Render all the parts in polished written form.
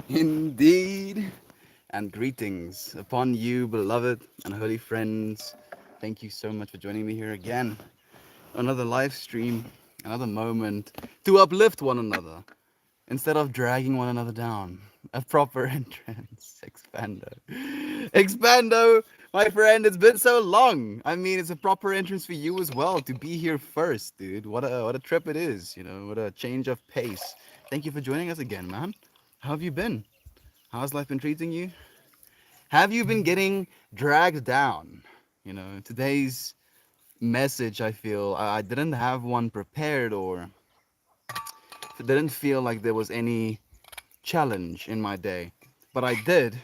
Indeed. And greetings upon you, beloved and holy friends. Thank you so much for joining me here again. Another live stream, another moment to uplift one another instead of dragging one another down. A proper entrance. Expando. Expando, my friend, it's been so long. I mean, it's a proper entrance for you as well to be here first, dude. What a trip it is, what a change of pace. Thank you for joining us again, man. How have you been? How's life been treating you? Have you been getting dragged down? Today's message, I feel, I didn't have one prepared or it didn't feel like there was any challenge in my day. But I did,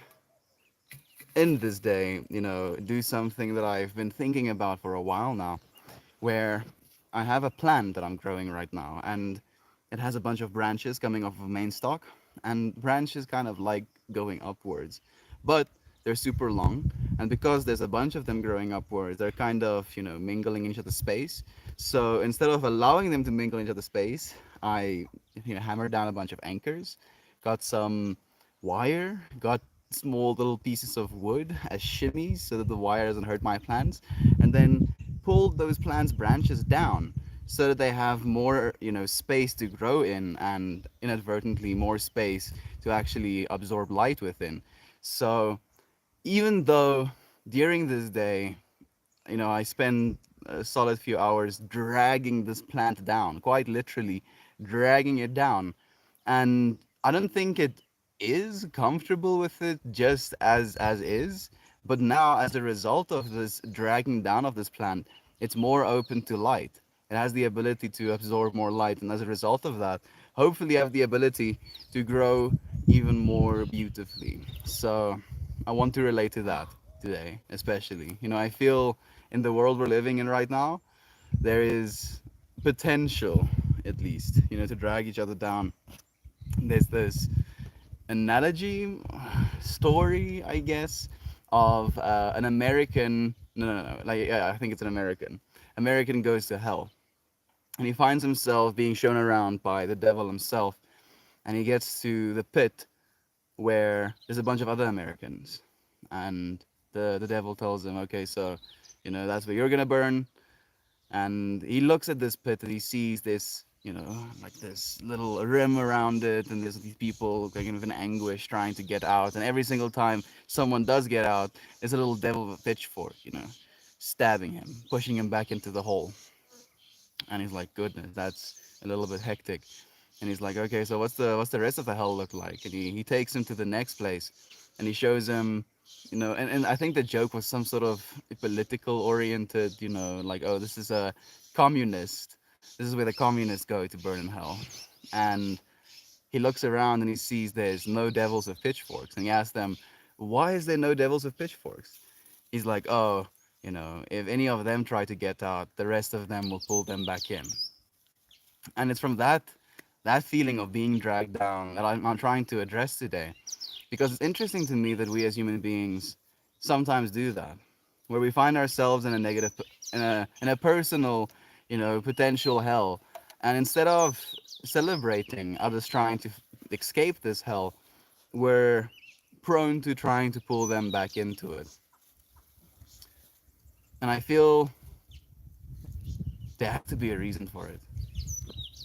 in this day, do something that I've been thinking about for a while now, where I have a plant that I'm growing right now, and it has a bunch of branches coming off of main stalk, and branches kind of like going upwards, but they're super long, and because there's a bunch of them growing upwards, they're kind of mingling into the space. So instead of allowing them to mingle into the space, I hammered down a bunch of anchors, got some wire, got small little pieces of wood as shimmies so that the wire doesn't hurt my plants, and then pulled those plants' branches down so that they have more, space to grow in and inadvertently more space to actually absorb light within. So even though during this day, I spend a solid few hours dragging this plant down, quite literally dragging it down. And I don't think it is comfortable with it just as is. But now, as a result of this dragging down of this plant, it's more open to light. It has the ability to absorb more light, and as a result of that, hopefully have the ability to grow even more beautifully. So I want to relate to that today, especially. I feel in the world we're living in right now, there is potential, at least, to drag each other down. There's this analogy, story, I guess, of an American. No, like yeah, I think it's an American. American goes to hell, and he finds himself being shown around by the devil himself, and he gets to the pit where there's a bunch of other Americans, and the devil tells him, okay, so that's where you're gonna burn. And he looks at this pit and he sees this, like this little rim around it, and there's these people kind of in anguish trying to get out. And every single time someone does get out, there's a little devil with a pitchfork, stabbing him, pushing him back into the hole. And he's like, goodness, that's a little bit hectic. And he's like, okay, so what's the rest of the hell look like? And he takes him to the next place, and he shows him, and I think the joke was some sort of political oriented, like, oh, this is a communist. This is where the communists go to burn in hell. And he looks around and he sees there's no devils with pitchforks, and he asks them, why is there no devils with pitchforks? He's like, oh, if any of them try to get out, the rest of them will pull them back in. And it's from that feeling of being dragged down that I'm trying to address today, because it's interesting to me that we as human beings sometimes do that, where we find ourselves in a negative, in a personal, potential hell, and instead of celebrating others trying to escape this hell, we're prone to trying to pull them back into it. And I feel there has to be a reason for it.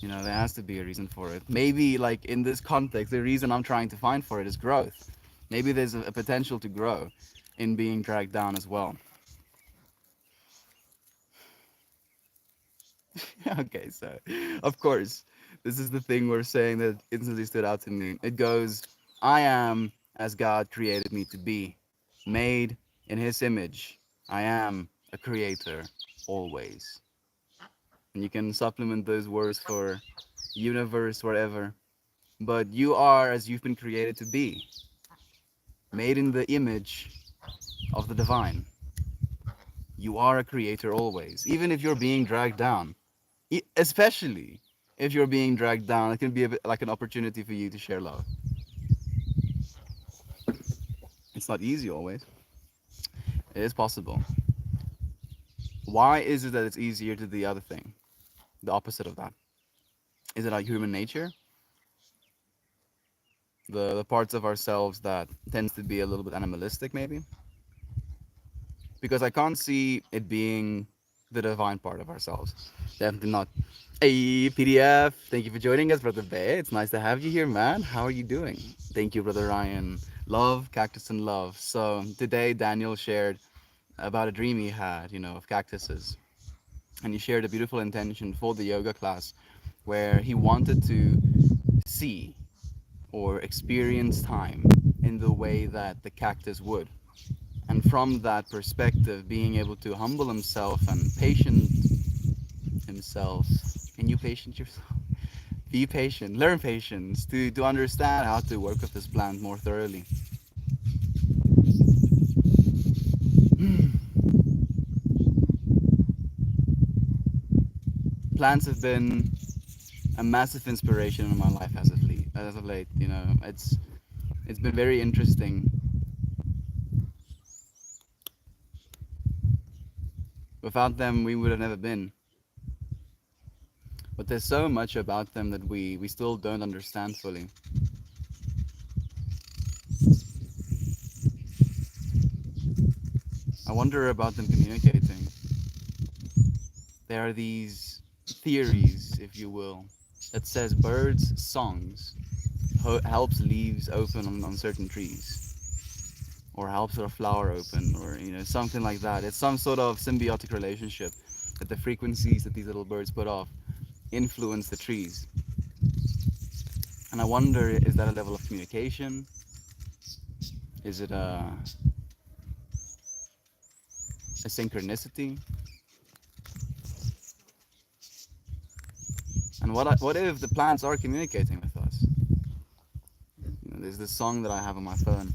There has to be a reason for it. Maybe, like, in this context, the reason I'm trying to find for it is growth. Maybe there's a potential to grow in being dragged down as well. Okay, so, of course, this is the thing we're saying that instantly stood out to me. It goes, I am as God created me to be, made in His image. I am a creator always. And you can supplement those words for universe, whatever. But you are as you've been created to be, made in the image of the divine. You are a creator always, even if you're being dragged down. Especially if you're being dragged down, it can be a bit like an opportunity for you to share love. It's not easy always. It is possible. Why is it that it's easier to do the other thing, the opposite of that? Is it like human nature? the parts of ourselves that tends to be a little bit animalistic, maybe, because I can't see it being the divine part of ourselves. Definitely not. Hey, PDF, thank you for joining us, Brother Bay. It's nice to have you here, man. How are you doing? Thank you, Brother Ryan. Love, cactus, and love. So today, Daniel shared about a dream he had, of cactuses. And he shared a beautiful intention for the yoga class where he wanted to see or experience time in the way that the cactus would. And from that perspective, being able to humble himself and patient himself. Can you patient yourself? Be patient, learn patience to understand how to work with this plant more thoroughly. Plants have been a massive inspiration in my life as of late. It's been very interesting. Without them, we would have never been. But there's so much about them that we still don't understand fully. I wonder about them communicating. There are these theories, if you will, that says birds' songs helps leaves open on certain trees, or helps a flower open, or something like that. It's some sort of symbiotic relationship that the frequencies that these little birds put off influence the trees. And I wonder, is that a level of communication? Is it a synchronicity? And what if the plants are communicating with us? There's this song that I have on my phone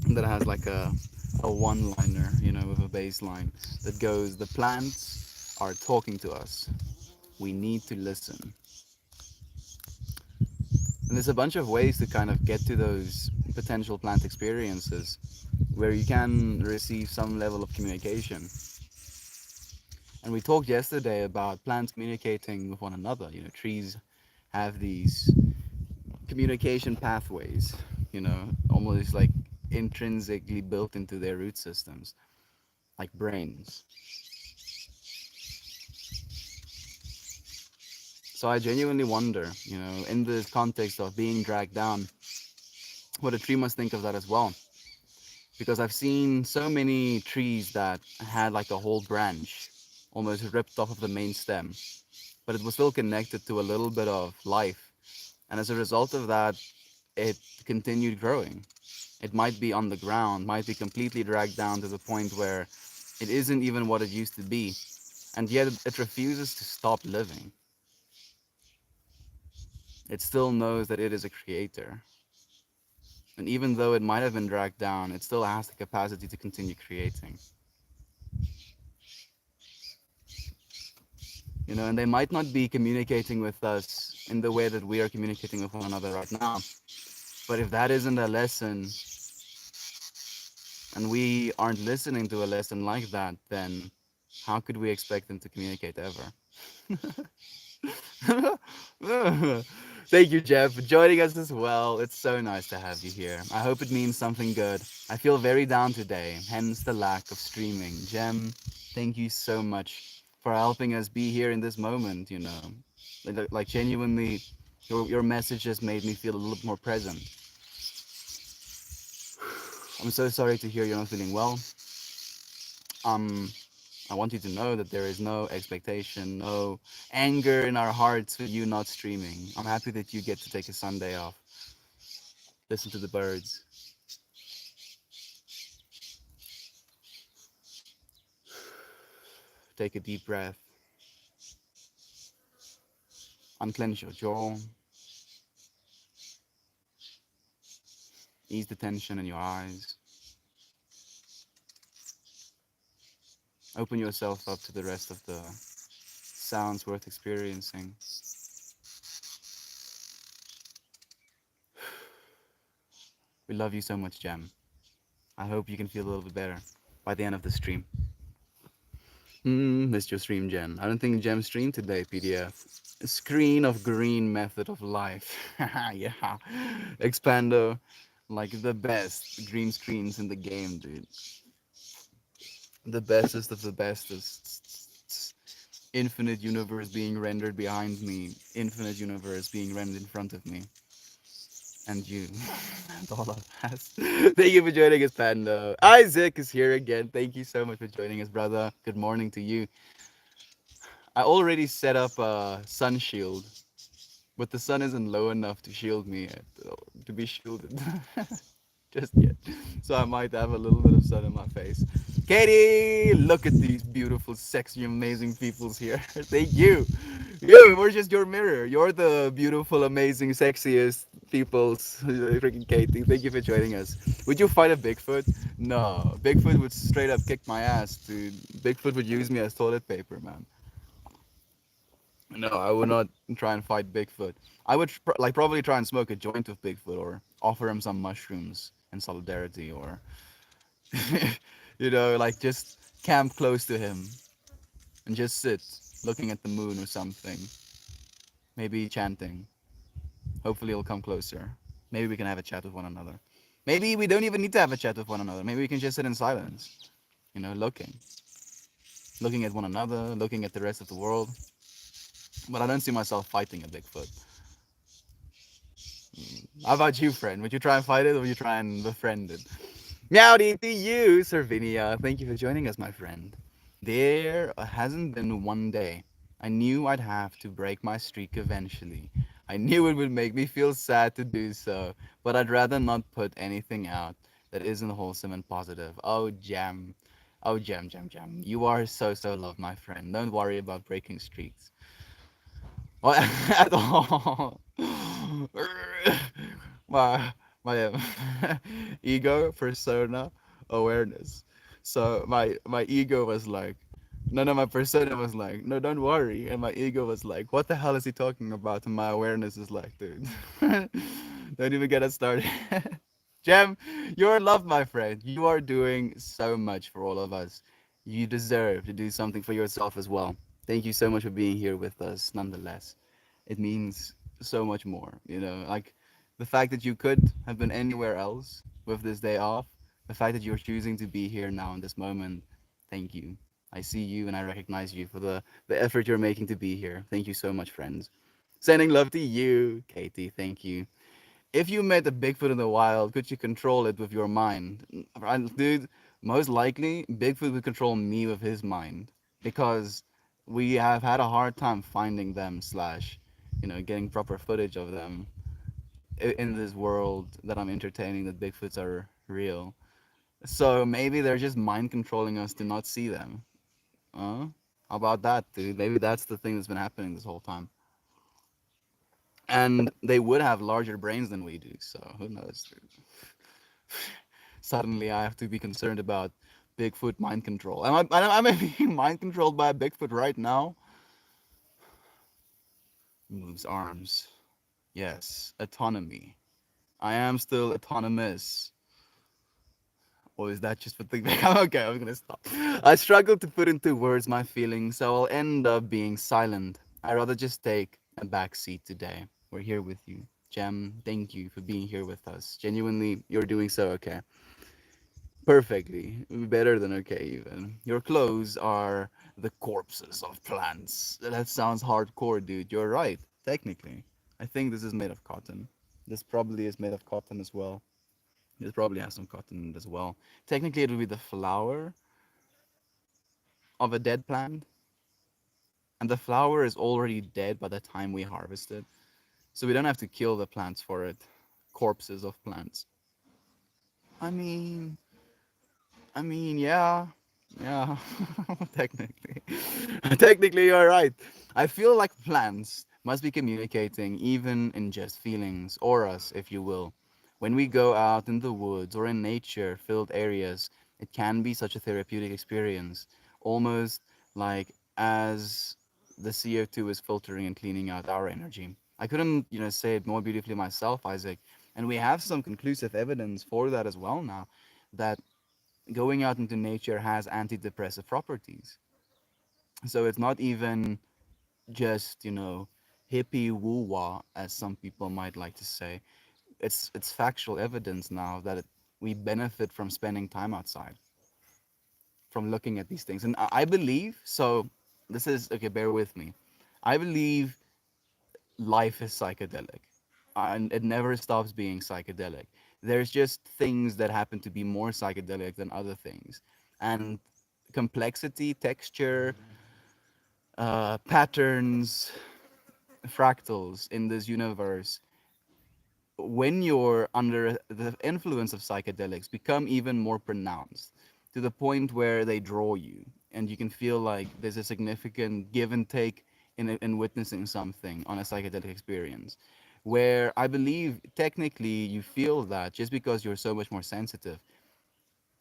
that has like a one-liner, with a bass line that goes, "The plants are talking to us. We need to listen." And there's a bunch of ways to kind of get to those potential plant experiences where you can receive some level of communication. And we talked yesterday about plants communicating with one another. Trees have these communication pathways, almost like intrinsically built into their root systems, like brains. So I genuinely wonder, in the context of being dragged down, what a tree must think of that as well. Because I've seen so many trees that had like a whole branch almost ripped off of the main stem, but it was still connected to a little bit of life. And as a result of that, it continued growing. It might be on the ground, might be completely dragged down to the point where it isn't even what it used to be, and yet it refuses to stop living. It still knows that it is a creator. And even though it might have been dragged down, it still has the capacity to continue creating. And they might not be communicating with us in the way that we are communicating with one another right now. But if that isn't a lesson, and we aren't listening to a lesson like that, then how could we expect them to communicate ever? Thank you, Jeff, for joining us as well. It's so nice to have you here. I hope it means something good. I feel very down today, hence the lack of streaming. Jem, thank you so much for helping us be here in this moment. Like genuinely, your message has made me feel a little more present. I'm so sorry to hear you're not feeling well. Um, I want you to know that there is no expectation, no anger in our hearts for you not streaming. I'm happy that you get to take a Sunday off, listen to the birds, take a deep breath, unclench your jaw, ease the tension in your eyes, open yourself up to the rest of the sounds worth experiencing. We love you so much, Jem. I hope you can feel a little bit better by the end of the stream. Missed your stream, Jen. I don't think Gem streamed today, PDF. Screen of green method of life. Yeah. Expando, like the best green screens in the game, dude. The bestest of the bestest. Infinite universe being rendered behind me. Infinite universe being rendered in front of me. And you. And all of us. Thank you for joining us, Panda. Isaac is here again. Thank you so much for joining us, brother. Good morning to you. I already set up a sun shield, but the sun isn't low enough to shield me yet, to be shielded just yet. So I might have a little bit of sun in my face. Katie, look at these beautiful, sexy, amazing peoples here. Thank you. You, we're just your mirror. You're the beautiful, amazing, sexiest peoples. Freaking Katie, thank you for joining us. Would you fight a Bigfoot? No, Bigfoot would straight up kick my ass, dude. Bigfoot would use me as toilet paper, man. No, I would not try and fight Bigfoot. I would like probably try and smoke a joint with Bigfoot or offer him some mushrooms in solidarity or like just camp close to him and just sit looking at the moon or something. Maybe chanting. Hopefully he'll come closer. Maybe we can have a chat with one another. Maybe we don't even need to have a chat with one another. Maybe we can just sit in silence, looking at one another, looking at the rest of the world. But I don't see myself fighting a Bigfoot. How about you, friend? Would you try and fight it or would you try and befriend it? Meowdy to you, Servinia. Thank you for joining us, my friend. There hasn't been one day. I knew I'd have to break my streak eventually. I knew it would make me feel sad to do so, but I'd rather not put anything out that isn't wholesome and positive. Oh, Jam. Oh, Jam, Jam, Jam. You are so, so loved, my friend. Don't worry about breaking streaks. What at all? my my ego persona awareness. So my ego was like, no, my persona was like, no, don't worry, and my ego was like, what the hell is he talking about? And my awareness is like, dude, don't even get us started. Jem, you're loved, my friend. You are doing so much for all of us. You deserve to do something for yourself as well. Thank you so much for being here with us, nonetheless. It means so much more, like the fact that you could have been anywhere else with this day off, the fact that you're choosing to be here now in this moment. Thank you. I see you and I recognize you for the effort you're making to be here. Thank you so much, friends. Sending love to you, Katie. Thank you. If you met a Bigfoot in the wild, could you control it with your mind? Dude, most likely Bigfoot would control me with his mind because we have had a hard time finding them slash, getting proper footage of them in this world that I'm entertaining that Bigfoots are real. So maybe they're just mind controlling us to not see them. Huh? How about that, dude? Maybe that's the thing that's been happening this whole time. And they would have larger brains than we do, so who knows, dude? Suddenly I have to be concerned about Bigfoot mind control. Am I being mind controlled by a Bigfoot right now? Moves arms. Yes, autonomy. I am still autonomous. Or is that just for thing? Okay, I'm gonna stop. I struggle to put into words my feelings, so I'll end up being silent. I'd rather just take a back seat today. We're here with you. Jem, thank you for being here with us. Genuinely, you're doing so okay. Perfectly. Better than okay, even. Your clothes are the corpses of plants. That sounds hardcore, dude. You're right, technically. I think this is made of cotton. This probably is made of cotton as well. This probably has some cotton in it as well. Technically, it would be the flower of a dead plant, and the flower is already dead by the time we harvest it. So we don't have to kill the plants for it. Corpses of plants. I mean, yeah, yeah. Technically, technically, you're right. I feel like plants must be communicating, even in just feelings, auras, if you will. When we go out in the woods or in nature-filled areas, it can be such a therapeutic experience, almost like as the CO2 is filtering and cleaning out our energy. I couldn't, say it more beautifully myself, Isaac. And we have some conclusive evidence for that as well now, that going out into nature has antidepressive properties. So it's not even just, hippie woo-wah, as some people might like to say. It's factual evidence now that we benefit from spending time outside, from looking at these things. And I believe, so this is, okay, bear with me. I believe life is psychedelic, and it never stops being psychedelic. There's just things that happen to be more psychedelic than other things. And complexity, texture, patterns, fractals in this universe, when you're under the influence of psychedelics, become even more pronounced, to the point where they draw you, and you can feel like there's a significant give and take in witnessing something on a psychedelic experience, where I believe technically you feel that just because you're so much more sensitive.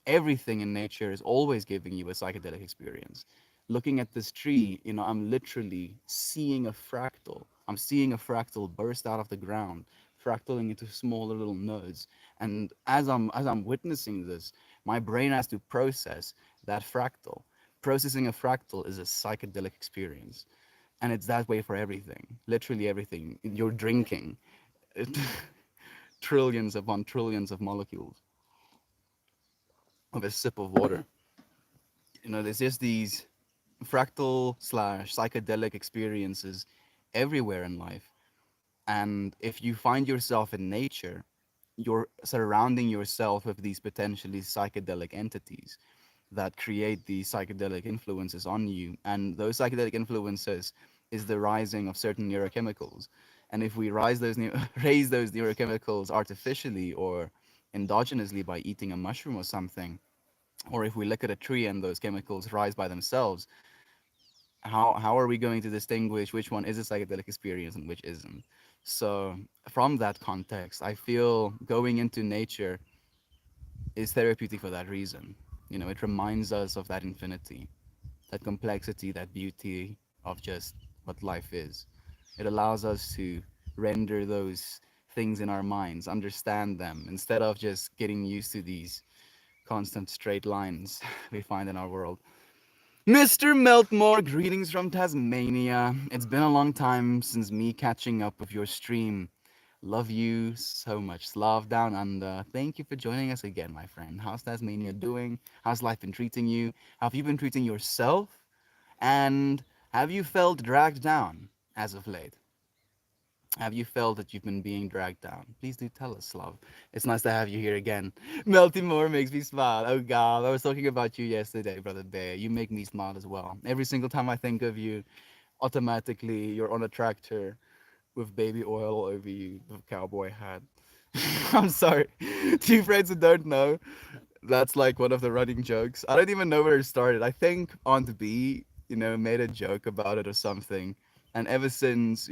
Everything in nature is always giving you a psychedelic experience. Looking at this tree, I'm literally seeing a fractal. I'm seeing a fractal burst out of the ground, fractaling into smaller little nodes. And as I'm witnessing this, my brain has to process that fractal. Processing a fractal is a psychedelic experience. And it's that way for everything. Literally everything. You're drinking trillions upon trillions of molecules of a sip of water. There's just these fractal slash psychedelic experiences everywhere in life. And if you find yourself in nature, you're surrounding yourself with these potentially psychedelic entities that create these psychedelic influences on you. And those psychedelic influences is the rising of certain neurochemicals. And if we raise those neurochemicals artificially or endogenously by eating a mushroom or something, or if we look at a tree and those chemicals rise by themselves, how are we going to distinguish which one is a psychedelic experience and which isn't? So from that context, I feel going into nature is therapeutic for that reason. It reminds us of that infinity, that complexity, that beauty of just what life is. It allows us to render those things in our minds, understand them, instead of just getting used to these constant straight lines we find in our world. Mr. Meltmore, greetings from Tasmania. It's been a long time since me catching up with your stream. Love you so much. Slav down under. Thank you for joining us again, my friend. How's Tasmania doing? How's life been treating you? How have you been treating yourself? And have you felt dragged down as of late? Have you felt that you've been being dragged down? Please do tell us, love. It's nice to have you here again. Melty Moore makes me smile. Oh God, I was talking about you yesterday, brother Bear. You make me smile as well. Every single time I think of you, automatically you're on a tractor with baby oil all over you, with a cowboy hat. I'm sorry. To you friends who don't know, that's like one of the running jokes. I don't even know where it started. I think Aunt B, made a joke about it or something. And ever since,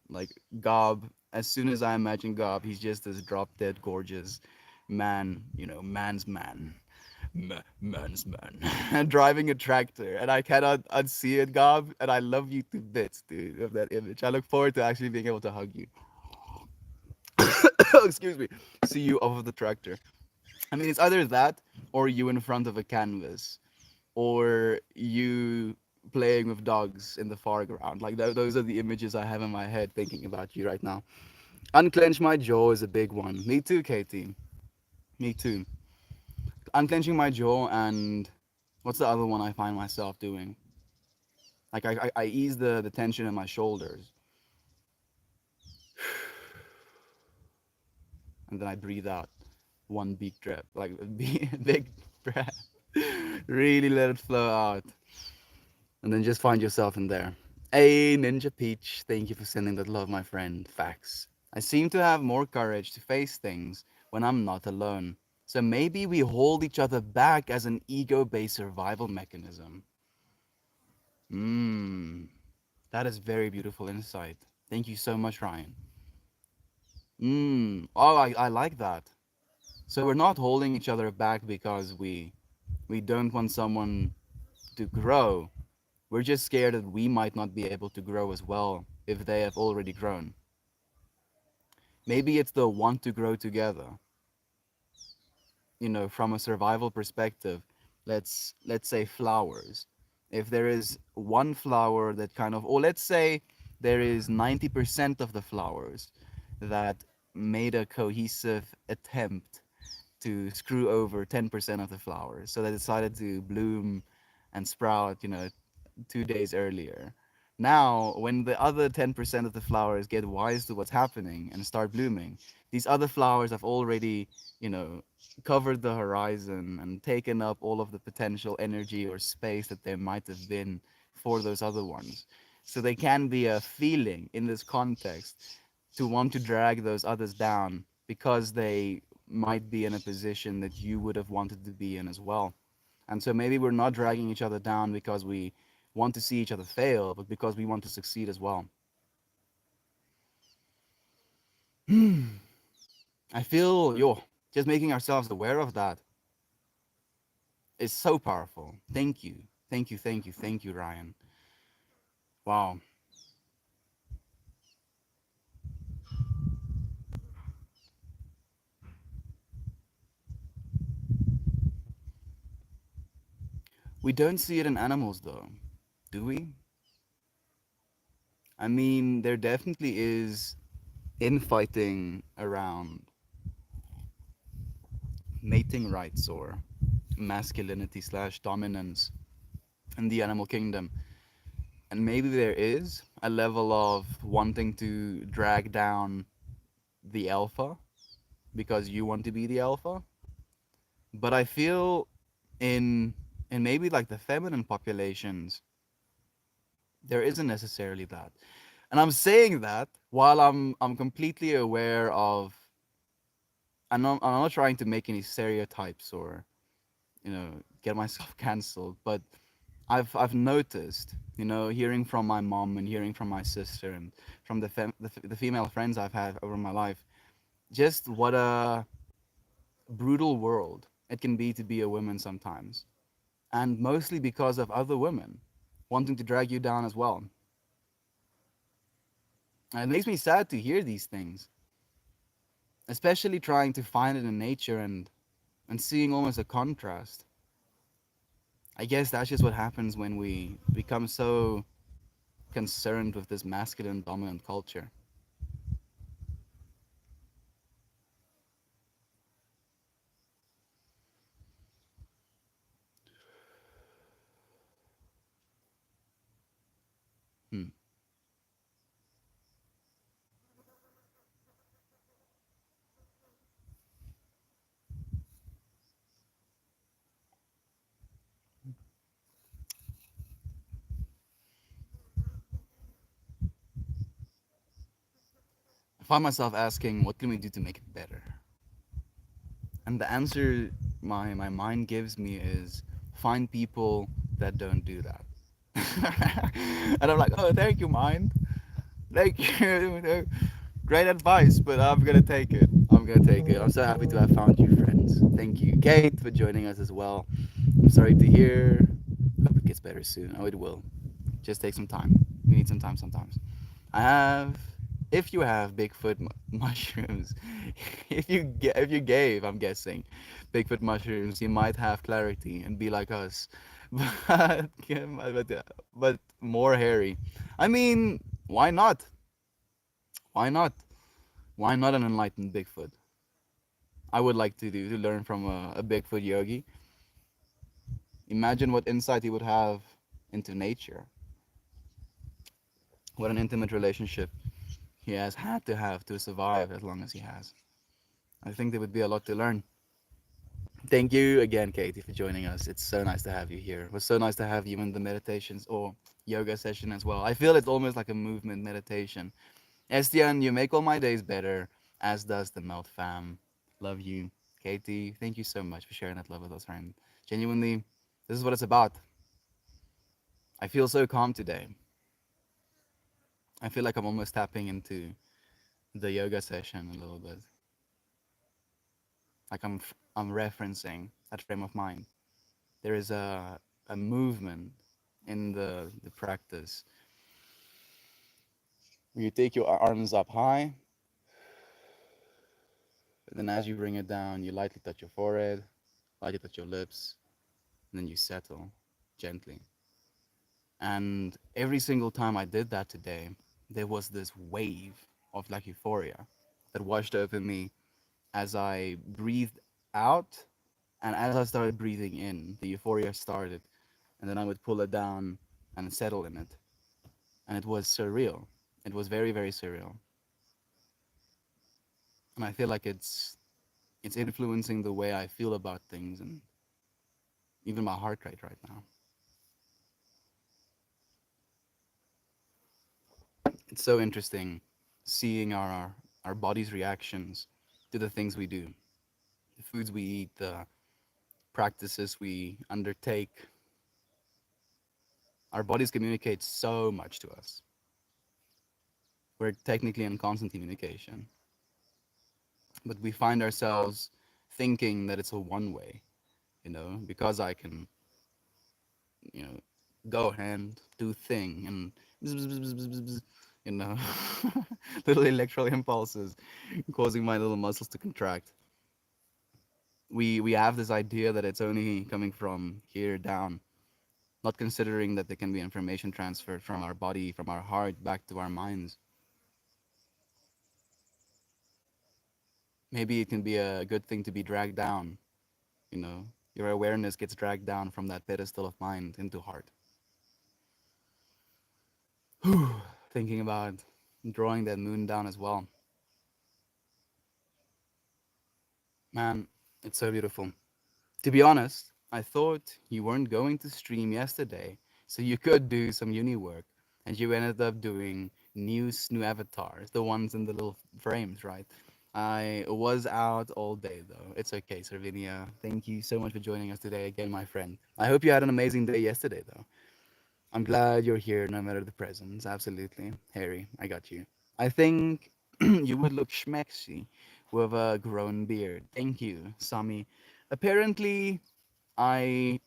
like Gob, as soon as I imagine Gob, he's just this drop dead gorgeous man, man's man. Man's man. And driving a tractor. And I cannot unsee it, Gob. And I love you to bits, dude, of that image. I look forward to actually being able to hug you. Excuse me. See you off of the tractor. I mean, it's either that or you in front of a canvas or you playing with dogs in the foreground. Like those are the images I have in my head thinking about you right now. Unclench my jaw is a big one. Me too, Katie. Me too. Unclenching my jaw and what's the other one I find myself doing? Like I ease the tension in my shoulders and then I breathe out one big drip, like a big breath. Really let it flow out. And then just find yourself in there. Hey, Ninja Peach, thank you for sending that love, my friend. Facts. I seem to have more courage to face things when I'm not alone. So maybe we hold each other back as an ego based survival mechanism. Mmm, that is very beautiful insight. Thank you so much, Ryan. Oh, I like that. So we're not holding each other back because we don't want someone to grow. We're just scared that we might not be able to grow as well if they have already grown. Maybe it's the want to grow together. From a survival perspective, let's say flowers. if there is one flower that kind of, or let's say there is 90% of the flowers that made a cohesive attempt to screw over 10% of the flowers, so they decided to bloom and sprout, 2 days earlier. Now, when the other 10% of the flowers get wise to what's happening and start blooming, these other flowers have already, you know, covered the horizon and taken up all of the potential energy or space that there might have been for those other ones. So they can be a feeling in this context to want to drag those others down because they might be in a position that you would have wanted to be in as well. And so maybe we're not dragging each other down because we want to see each other fail, but because we want to succeed as well. I feel, just making ourselves aware of that is so powerful. Thank you. Thank you, thank you, thank you, Ryan. Wow. We don't see it in animals though, do we? I mean, there definitely is infighting around mating rights or masculinity slash dominance in the animal kingdom. And maybe there is a level of wanting to drag down the alpha because you want to be the alpha. But I feel in maybe like the feminine populations, there isn't necessarily that. And I'm saying that while I'm completely aware of, I'm not trying to make any stereotypes or, get myself cancelled, but I've noticed, hearing from my mom and hearing from my sister and from the female friends I've had over my life, just what a brutal world it can be a woman sometimes, and mostly because of other women wanting to drag you down as well. And it makes me sad to hear these things, especially trying to find it in nature and seeing almost a contrast. I guess that's just what happens when we become so concerned with this masculine dominant culture. Hmm. I find myself asking, what can we do to make it better? And the answer my mind gives me is find people that don't do that. And I'm like, oh, thank you, mind. Thank you. Great advice, but I'm gonna take it. I'm gonna take it. I'm so happy to have found you, friends. Thank you, Kate, for joining us as well. I'm sorry to hear. Hope it gets better soon. Oh, it will. Just take some time. We need some time sometimes. I have, if you have Bigfoot mushrooms, if you gave, I'm guessing, Bigfoot mushrooms, you might have clarity and be like us, but but more hairy. I mean, why not? Why not? Why not an enlightened Bigfoot? I would like to learn from a Bigfoot yogi. Imagine what insight he would have into nature. What an intimate relationship he has had to have to survive as long as he has. I think there would be a lot to learn. Thank you again, Katie, for joining us. It's so nice to have you here. It was so nice to have you in the meditations or yoga session as well. I feel it's almost like a movement meditation. Estian, you make all my days better, as does the Melt fam. Love you. Katie, thank you so much for sharing that love with us, friend. Genuinely, this is what it's about. I feel so calm today. I feel like I'm almost tapping into the yoga session a little bit. Like I'm referencing that frame of mind. There is a movement in the practice where you take your arms up high, and then as you bring it down, you lightly touch your forehead, lightly touch your lips, and then you settle gently. And every single time I did that today, there was this wave of like euphoria that washed over me as I breathed out, and as I started breathing in, the euphoria started, and then I would pull it down and settle in it. And it was surreal. It was very, very surreal. And I feel like it's influencing the way I feel about things and even my heart rate right now. It's so interesting seeing our body's reactions to the things we do, the foods we eat, the practices we undertake. Our bodies communicate so much to us. We're technically in constant communication, but we find ourselves thinking that it's a one way, because I can, you know, go hand, do thing, and bzz, bzz, bzz, bzz, bzz, bzz, you know, little electrical impulses causing my little muscles to contract. We have this idea that it's only coming from here down, not considering that there can be information transferred from our body, from our heart back to our minds. Maybe it can be a good thing to be dragged down, you know. Your awareness gets dragged down from that pedestal of mind into heart. Thinking about drawing that moon down as well. Man, it's so beautiful. To be honest, I thought you weren't going to stream yesterday, so you could do some uni work, and you ended up doing new avatars, the ones in the little frames, right? I was out all day though. It's okay, Servinia. Thank you so much for joining us today again, my friend. I hope you had an amazing day yesterday though. I'm glad you're here no matter the presence. Absolutely. Harry, I got you. I think you would look schmexy with a grown beard. Thank you, Sami. Apparently, I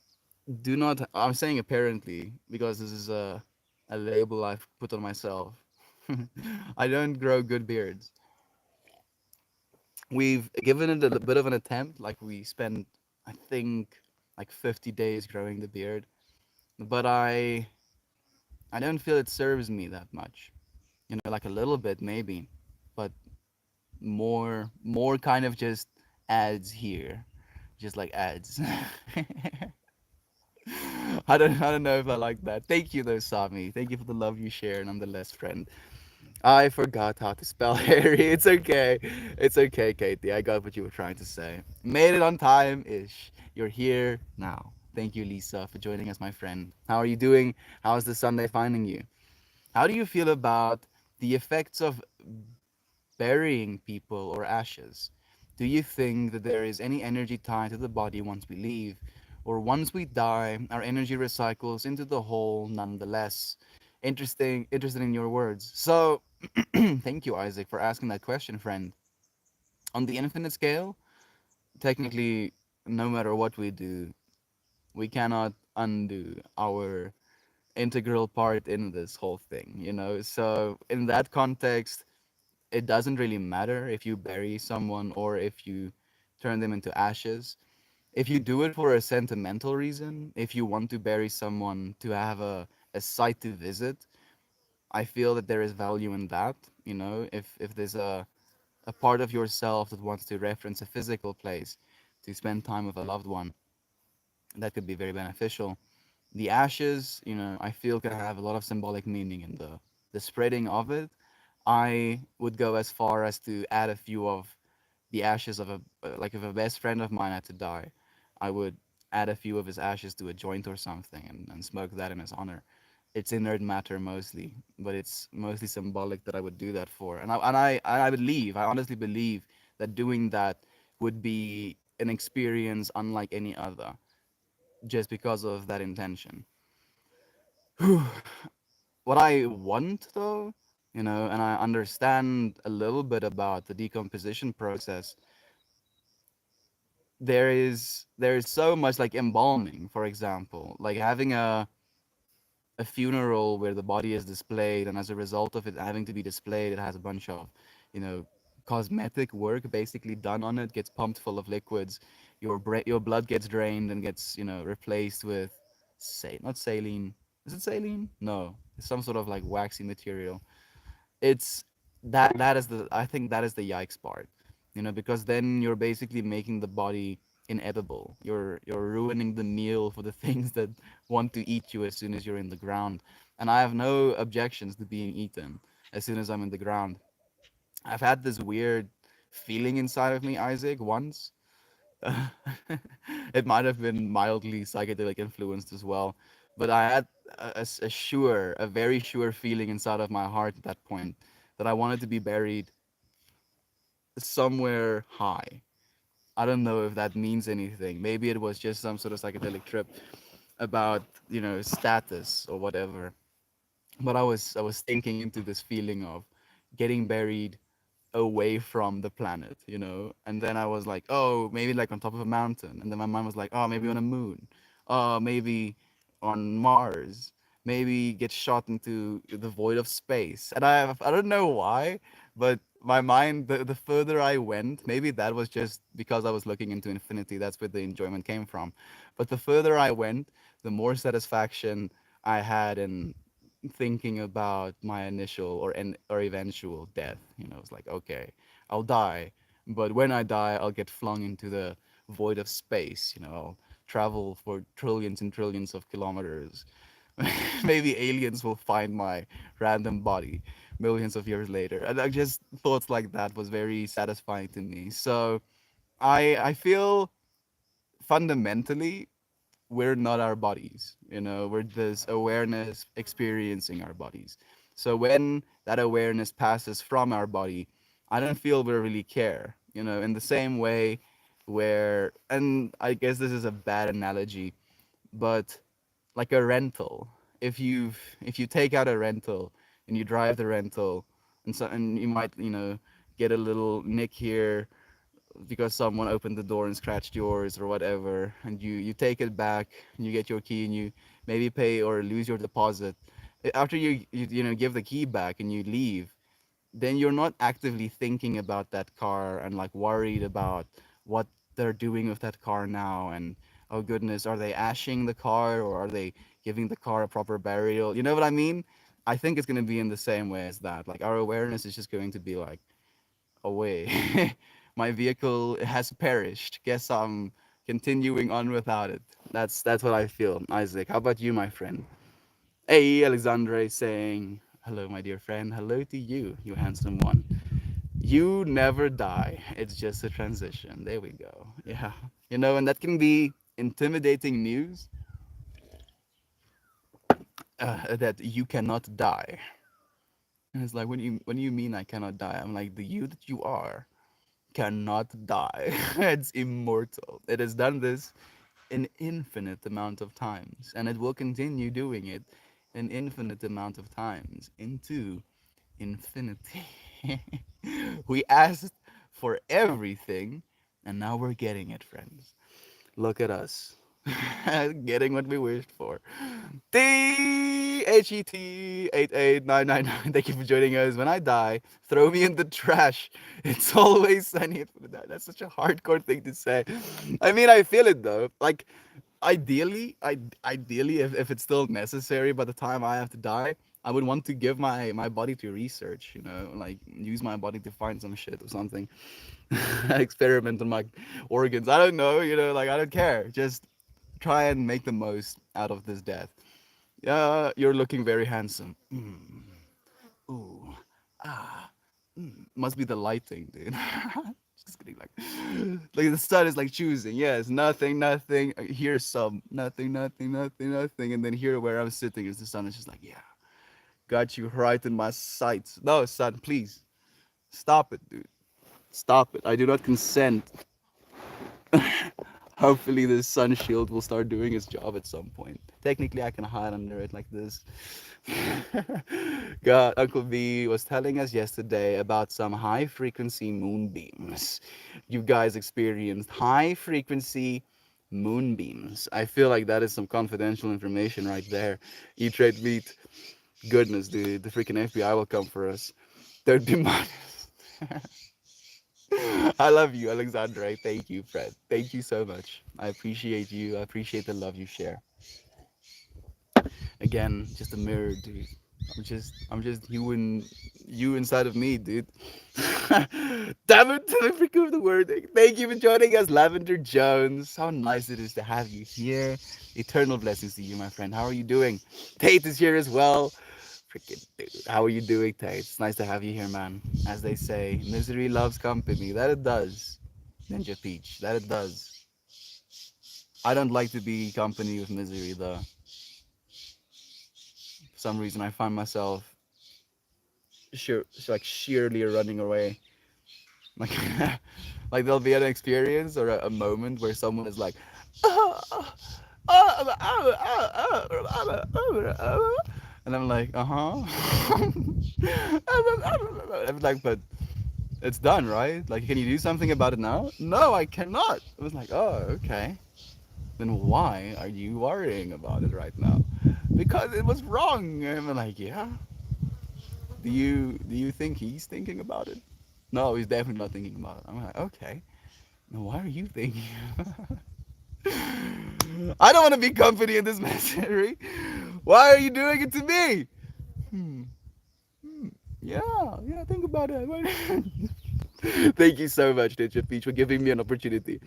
do not. I'm saying apparently because this is a label I've put on myself. I don't grow good beards. We've given it a bit of an attempt. Like we spent, I think, like 50 days growing the beard, but I don't feel it serves me that much. Like a little bit maybe, but more kind of just ads here, just like ads. I don't know if I like that. Thank you though, Sami. Thank you for the love you share, nonetheless, friend. I forgot how to spell Harry. It's okay. It's okay, Katie. I got what you were trying to say. Made it on time ish. You're here now. Thank you, Lisa, for joining us, my friend. How are you doing? How's the Sunday finding you? How do you feel about the effects of burying people or ashes? Do you think that there is any energy tied to the body once we leave? Or once we die, our energy recycles into the whole nonetheless? Interested in your words. So, thank you, Isaac, for asking that question, friend. On the infinite scale, technically, no matter what we do, we cannot undo our integral part in this whole thing. So, in that context, it doesn't really matter if you bury someone or if you turn them into ashes. If you do it for a sentimental reason, if you want to bury someone to have a site to visit, I feel that there is value in that. If there's a part of yourself that wants to reference a physical place to spend time with a loved one, that could be very beneficial. The ashes, I feel can have a lot of symbolic meaning in the spreading of it. I would go as far as to add a few of the ashes of like if a best friend of mine had to die, I would add a few of his ashes to a joint or something and smoke that in his honor. It's inert matter mostly, but it's mostly symbolic that I would do that for. And I believe, I honestly believe that doing that would be an experience unlike any other, just because of that intention. What I want though, and I understand a little bit about the decomposition process. There is so much like embalming, for example, like having a funeral where the body is displayed, and as a result of it having to be displayed, it has a bunch of, you know, cosmetic work basically done on it, gets pumped full of liquids, your blood gets drained and gets, replaced with, say, not saline. Is it saline? No, it's some sort of like waxy material. It's that is the, I think that is the yikes part, because then you're basically making the body inedible. You're ruining the meal for the things that want to eat you as soon as you're in the ground. And I have no objections to being eaten as soon as I'm in the ground. I've had this weird feeling inside of me, Isaac, once. It might have been mildly psychedelic influenced as well, but I had a very sure feeling inside of my heart at that point that I wanted to be buried somewhere high. I don't know if that means anything. Maybe it was just some sort of psychedelic trip about, status or whatever. But I was thinking into this feeling of getting buried away from the planet, and then I was like, oh, maybe like on top of a mountain, and then my mind was like, oh, maybe on a moon, oh, maybe on Mars, maybe get shot into the void of space. And I don't know why, but my mind, the further I went, maybe that was just because I was looking into infinity, that's where the enjoyment came from. But the further I went, the more satisfaction I had in thinking about my initial or eventual death. It's like, okay, I'll die, but when I die, I'll get flung into the void of space. I'll travel for trillions and trillions of kilometers. Maybe aliens will find my random body millions of years later. And I just thoughts like that was very satisfying to me. So I feel fundamentally we're not our bodies. We're this awareness experiencing our bodies. So when that awareness passes from our body, I don't feel we really care. In the same way where, and I guess this is a bad analogy, but like a rental. If you take out a rental and you drive the rental, and you might, get a little nick here because someone opened the door and scratched yours or whatever, and you take it back and you get your key and you maybe pay or lose your deposit. After you give the key back and you leave, then you're not actively thinking about that car and like worried about what they're doing with that car now. And oh goodness, are they ashing the car or are they giving the car a proper burial? You know what I mean? I think it's going to be in the same way as that. Like our awareness is just going to be like, away. My vehicle has perished. Guess I'm continuing on without it. That's what I feel. Isaac, how about you, my friend? Hey, Alexandre saying, hello, my dear friend. Hello to you, you handsome one. You never die. It's just a transition. There we go. Yeah. And that can be intimidating news, that you cannot die. And it's like, when you mean I cannot die? I'm like, the you that you are cannot die. It's immortal. It has done this an infinite amount of times, and it will continue doing it an infinite amount of times into infinity. We asked for everything, and now we're getting it, friends. Look at us. Getting what we wished for. THET 88999. Thank you for joining us. When I die, throw me in the trash. It's always sunny. That's such a hardcore thing to say. I mean, I feel it though. Like, ideally, if it's still necessary by the time I have to die, I would want to give my body to research. Like use my body to find some shit or something. Experiment on my organs. I don't know. Like I don't care. Just try and make the most out of this death. Yeah, you're looking very handsome. Ooh, ah, must be the lighting, dude. Just kidding. Like the sun is like choosing. Yes, nothing, nothing. Here's some nothing, nothing, nothing, nothing, and then here where I'm sitting is the sun. Is just like, yeah, got you right in my sights. No, son, please stop it, dude. Stop it. I do not consent. Hopefully, this sun shield will start doing its job at some point. Technically, I can hide under it like this. God, Uncle V was telling us yesterday about some high frequency moonbeams. You guys experienced high frequency moonbeams. I feel like that is some confidential information right there. Eat, Rate, Meat. Goodness, dude. The freaking FBI will come for us. Don't be modest. I love you, Alexandre. Thank you, Fred. Thank you so much. I appreciate you. I appreciate the love you share. Again, just a mirror, dude. I'm just you inside of me, dude. Damn it, I forgot the word. Thank you for joining us, Lavender Jones. How nice it is to have you here. Eternal blessings to you, my friend. How are you doing? Tate is here as well. Freaking dude. How are you doing, Tate? It's nice to have you here, man. As they say, misery loves company. That it does. Ninja Peach. That it does. I don't like to be company with misery, though. For some reason, I find myself sheerly running away. Like, like there'll be an experience or a moment where someone is like, and I'm like, I'm like, but it's done, right? Like, can you do something about it now? No, I cannot. I was like, oh, okay. Then why are you worrying about it right now? Because it was wrong. And I'm like, yeah. Do you think he's thinking about it? No, he's definitely not thinking about it. I'm like, okay. Now why are you thinking? I don't want to be company in this misery. Why are you doing it to me? Hmm. Yeah, yeah, think about it. Thank you so much, Ninja Peach, for giving me an opportunity.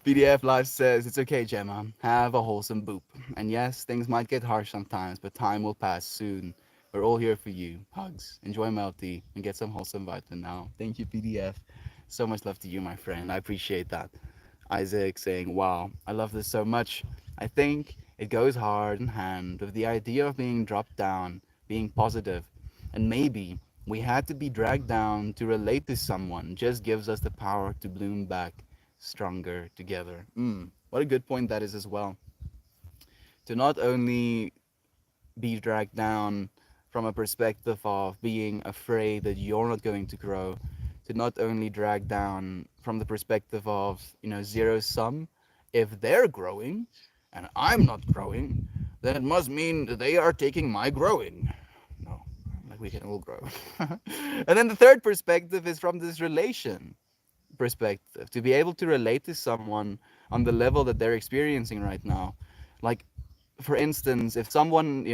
PDF Live says, it's okay, Gemma. Have a wholesome boop. And yes, things might get harsh sometimes, but time will pass soon. We're all here for you. Hugs. Enjoy Melty and get some wholesome vibes now. Thank you, PDF. So much love to you, my friend. I appreciate that. Isaac saying, wow, I love this so much. I think it goes hard in hand with the idea of being dropped down, being positive, and maybe we had to be dragged down to relate to someone just gives us the power to bloom back stronger together. What a good point that is as well. To not only be dragged down from a perspective of being afraid that you're not going to grow, to not only drag down from the perspective of, zero sum. If they're growing and I'm not growing, then it must mean that they are taking my growing. No, like we can all grow. And then the third perspective is from this relation perspective, to be able to relate to someone on the level that they're experiencing right now. Like, for instance, if someone,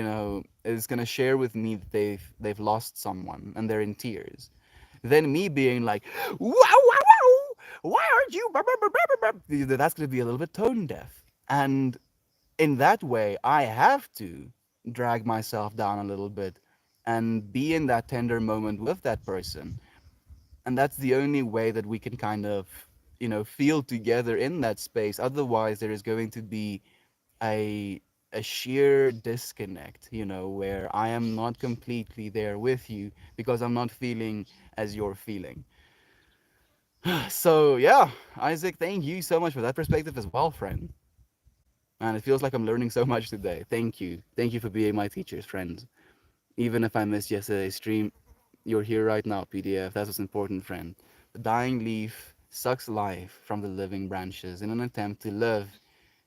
is going to share with me that they've lost someone and they're in tears, then me being like, wow, wow, wow, why aren't you, that's going to be a little bit tone deaf. And in that way, I have to drag myself down a little bit and be in that tender moment with that person. And that's the only way that we can kind of, feel together in that space. Otherwise, there is going to be a a sheer disconnect, where I am not completely there with you because I'm not feeling as you're feeling. So yeah, Isaac, thank you so much for that perspective as well, friend. Man, it feels like I'm learning so much today. Thank you. Thank you for being my teachers, friend. Even if I missed yesterday's stream, you're here right now, PDF. That's what's important, friend. The dying leaf sucks life from the living branches in an attempt to live.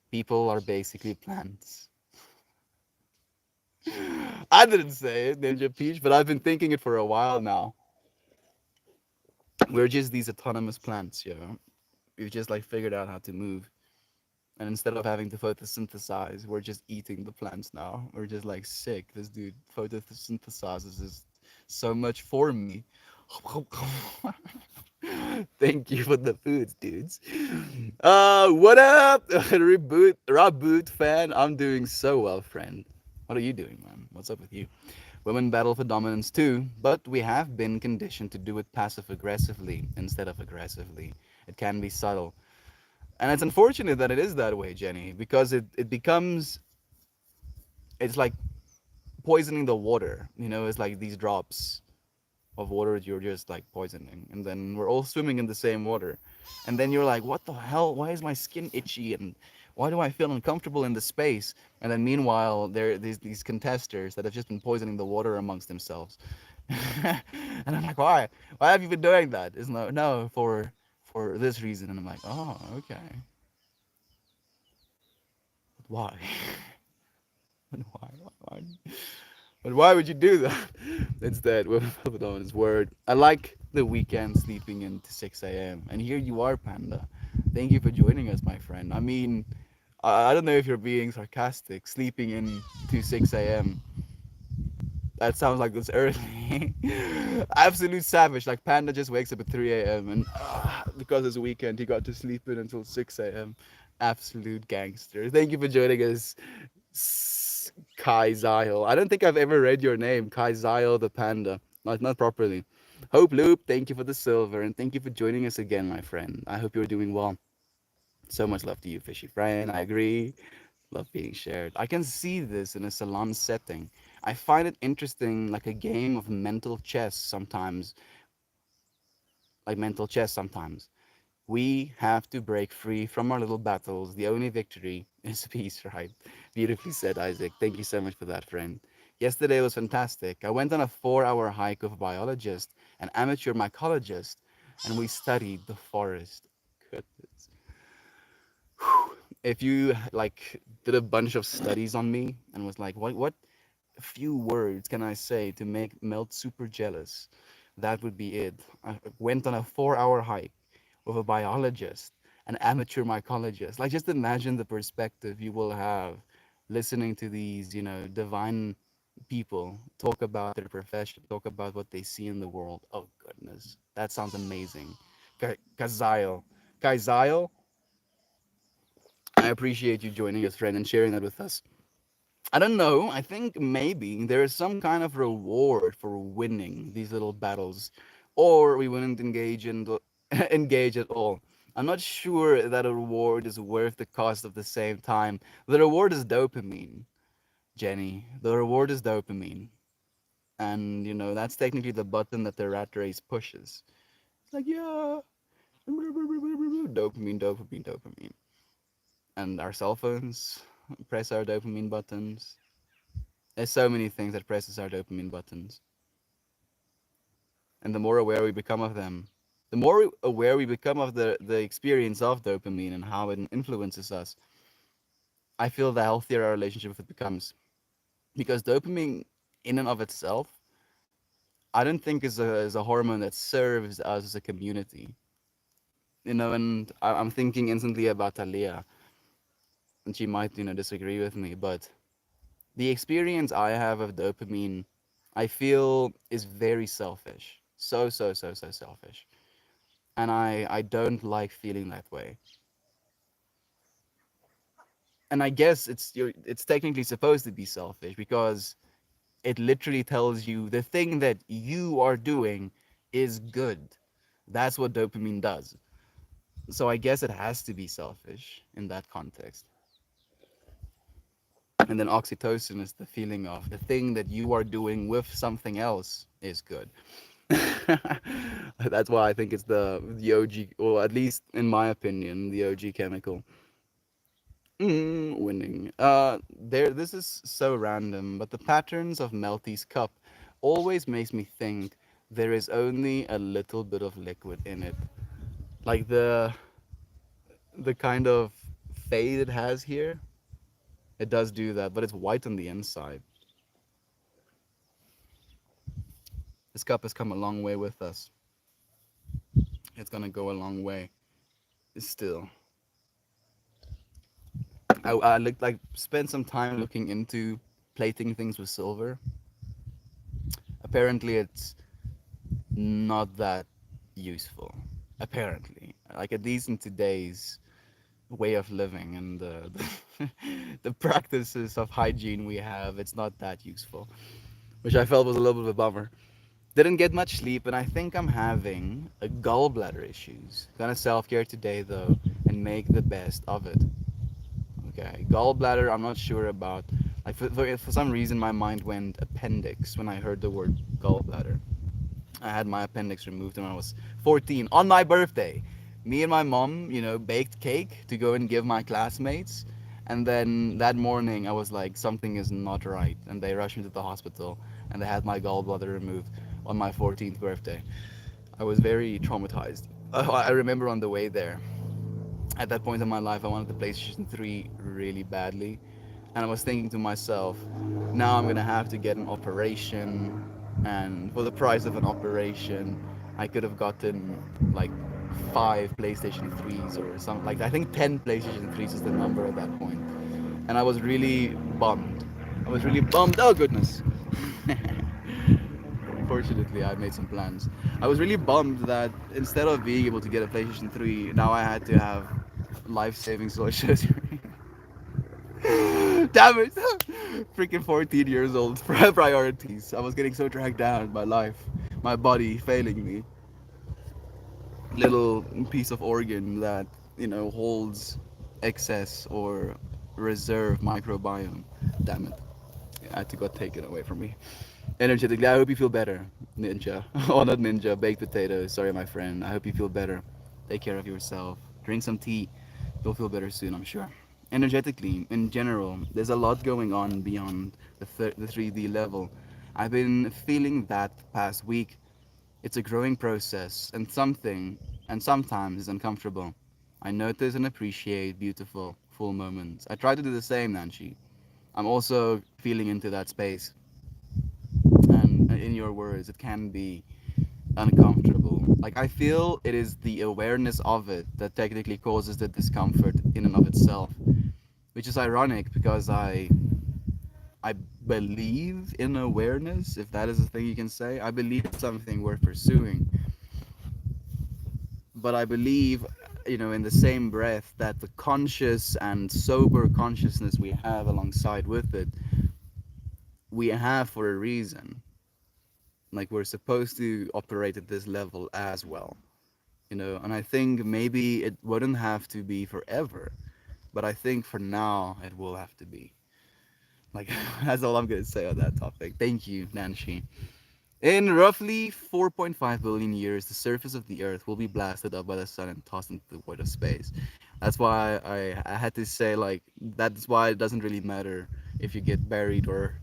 People are basically plants. I didn't say it, Ninja Peach, but I've been thinking it for a while now. We're just these autonomous plants, We've just like figured out how to move. And instead of having to photosynthesize, we're just eating the plants now. We're just like sick. This dude photosynthesizes is so much for me. Thank you for the foods, dudes. What up? Reboot fan. I'm doing so well, friend. What are you doing, man? What's up with you? Women battle for dominance too, but we have been conditioned to do it passive aggressively instead of aggressively. It can be subtle. And it's unfortunate that it is that way, Jenny, because it becomes, it's like poisoning the water. It's like these drops of water you're just like poisoning. And then we're all swimming in the same water. And then you're like, what the hell? Why is my skin itchy? And why do I feel uncomfortable in the space? And then meanwhile, there are these contesters that have just been poisoning the water amongst themselves. And I'm like, why? Why have you been doing that? It's no, for this reason. And I'm like, oh, okay. But why? But why? Why? But why would you do that? Instead, with his word. I like the weekend sleeping into 6 a.m. And here you are, Panda. Thank you for joining us, my friend. I mean, I don't know if you're being sarcastic. Sleeping in to 6 a.m. That sounds like it's early. Absolute savage. Like Panda just wakes up at 3 a.m. and because it's a weekend, he got to sleep in until 6 a.m. Absolute gangster. Thank you for joining us, Kai Zyle. I don't think I've ever read your name, Kai Zyle the Panda. Not properly. Hope Loop, thank you for the silver and thank you for joining us again, my friend. I hope you're doing well. So much love to you, Fishy Friend. I agree. Love being shared. I can see this in a salon setting. I find it interesting, like a game of mental chess sometimes, like mental chess sometimes. We have to break free from our little battles. The only victory is peace, right? Beautifully said, Isaac. Thank you so much for that, friend. Yesterday was fantastic. I went on a 4 hour hike with a biologist, an amateur mycologist, and we studied the forest. Goodness. If you like did a bunch of studies on me and was like, what few words can I say to make Melt super jealous? That would be it. I went on a 4 hour hike with a biologist, an amateur mycologist. Like, just imagine the perspective you will have listening to these, divine people talk about their profession, talk about what they see in the world. Oh, goodness. That sounds amazing. Kazile. Kazile, I appreciate you joining us, friend, and sharing that with us. I don't know. I think maybe there is some kind of reward for winning these little battles, or we wouldn't engage at all. I'm not sure that a reward is worth the cost of the same time. The reward is dopamine, Jenny. The reward is dopamine, and that's technically the button that the rat race pushes. It's like, yeah, dopamine, dopamine, dopamine, and our cell phones press our dopamine buttons. There's so many things that presses our dopamine buttons. And the more aware we become of them, the more aware we become of the experience of dopamine and how it influences us, I feel the healthier our relationship with it becomes. Because dopamine, in and of itself, I don't think is a hormone that serves us as a community. And I'm thinking instantly about Talia, and she might, disagree with me, but the experience I have of dopamine, I feel is very selfish. So, so, so, so selfish. And I don't like feeling that way. And I guess it's technically supposed to be selfish because it literally tells you the thing that you are doing is good. That's what dopamine does. So I guess it has to be selfish in that context. And then oxytocin is the feeling of the thing that you are doing with something else is good. That's why I think it's the OG, or at least in my opinion, the OG chemical. Winning. This is so random, but the patterns of Melty's cup always makes me think there is only a little bit of liquid in it. Like the kind of fade it has here, it does do that, but it's white on the inside. This cup has come a long way with us. It's gonna go a long way. Still, I looked like spent some time looking into plating things with silver. Apparently, it's not that useful. Apparently, like at least in today's way of living and the practices of hygiene we have, it's not that useful, which I felt was a little bit of a bummer. Didn't get much sleep, and I think I'm having a gallbladder issues. Gonna self care today though, and make the best of it. Okay, gallbladder. I'm not sure about. Like for some reason, my mind went appendix when I heard the word gallbladder. I had my appendix removed when I was 14 on my birthday. Me and my mom, baked cake to go and give my classmates. And then that morning, I was like, something is not right. And they rushed me to the hospital and they had my gallbladder removed on my 14th birthday. I was very traumatized. I remember on the way there, at that point in my life, I wanted the PlayStation 3 really badly. And I was thinking to myself, now I'm gonna have to get an operation. And for the price of an operation, I could have gotten like 5 PlayStation 3s or something like that. I think 10 PlayStation 3s is the number at that point. And I was really bummed. I was really bummed. Oh, goodness. Fortunately, I made some plans. I was really bummed that instead of being able to get a PlayStation 3, now I had to have life-saving social surgery. Damn it! Freaking 14 years old. Priorities. I was getting so dragged down by life, my body failing me. Little piece of organ that holds excess or reserve microbiome. Damn it! I had to got taken away from me. Energetically, I hope you feel better, Ninja. Oh, not Ninja. Baked potatoes. Sorry, my friend. I hope you feel better. Take care of yourself. Drink some tea. You'll feel better soon, I'm sure. Energetically, in general, there's a lot going on beyond the 3D level. I've been feeling that the past week. It's a growing process, and sometimes it's uncomfortable. I notice and appreciate beautiful, full moments. I try to do the same, Nancy. I'm also feeling into that space. And in your words, it can be uncomfortable. Like, I feel it is the awareness of it that technically causes the discomfort in and of itself, which is ironic because I believe in awareness, if that is a thing you can say. I believe it's something worth pursuing, but I believe, in the same breath, that the conscious and sober consciousness we have alongside with it, we have for a reason. Like, we're supposed to operate at this level as well, and I think maybe it wouldn't have to be forever, but I think for now it will have to be. Like, that's all I'm gonna say on that topic. Thank you, Nancy. In roughly 4.5 billion years, the surface of the Earth will be blasted up by the sun and tossed into the void of space. That's why I had to say, like, that's why it doesn't really matter if you get buried or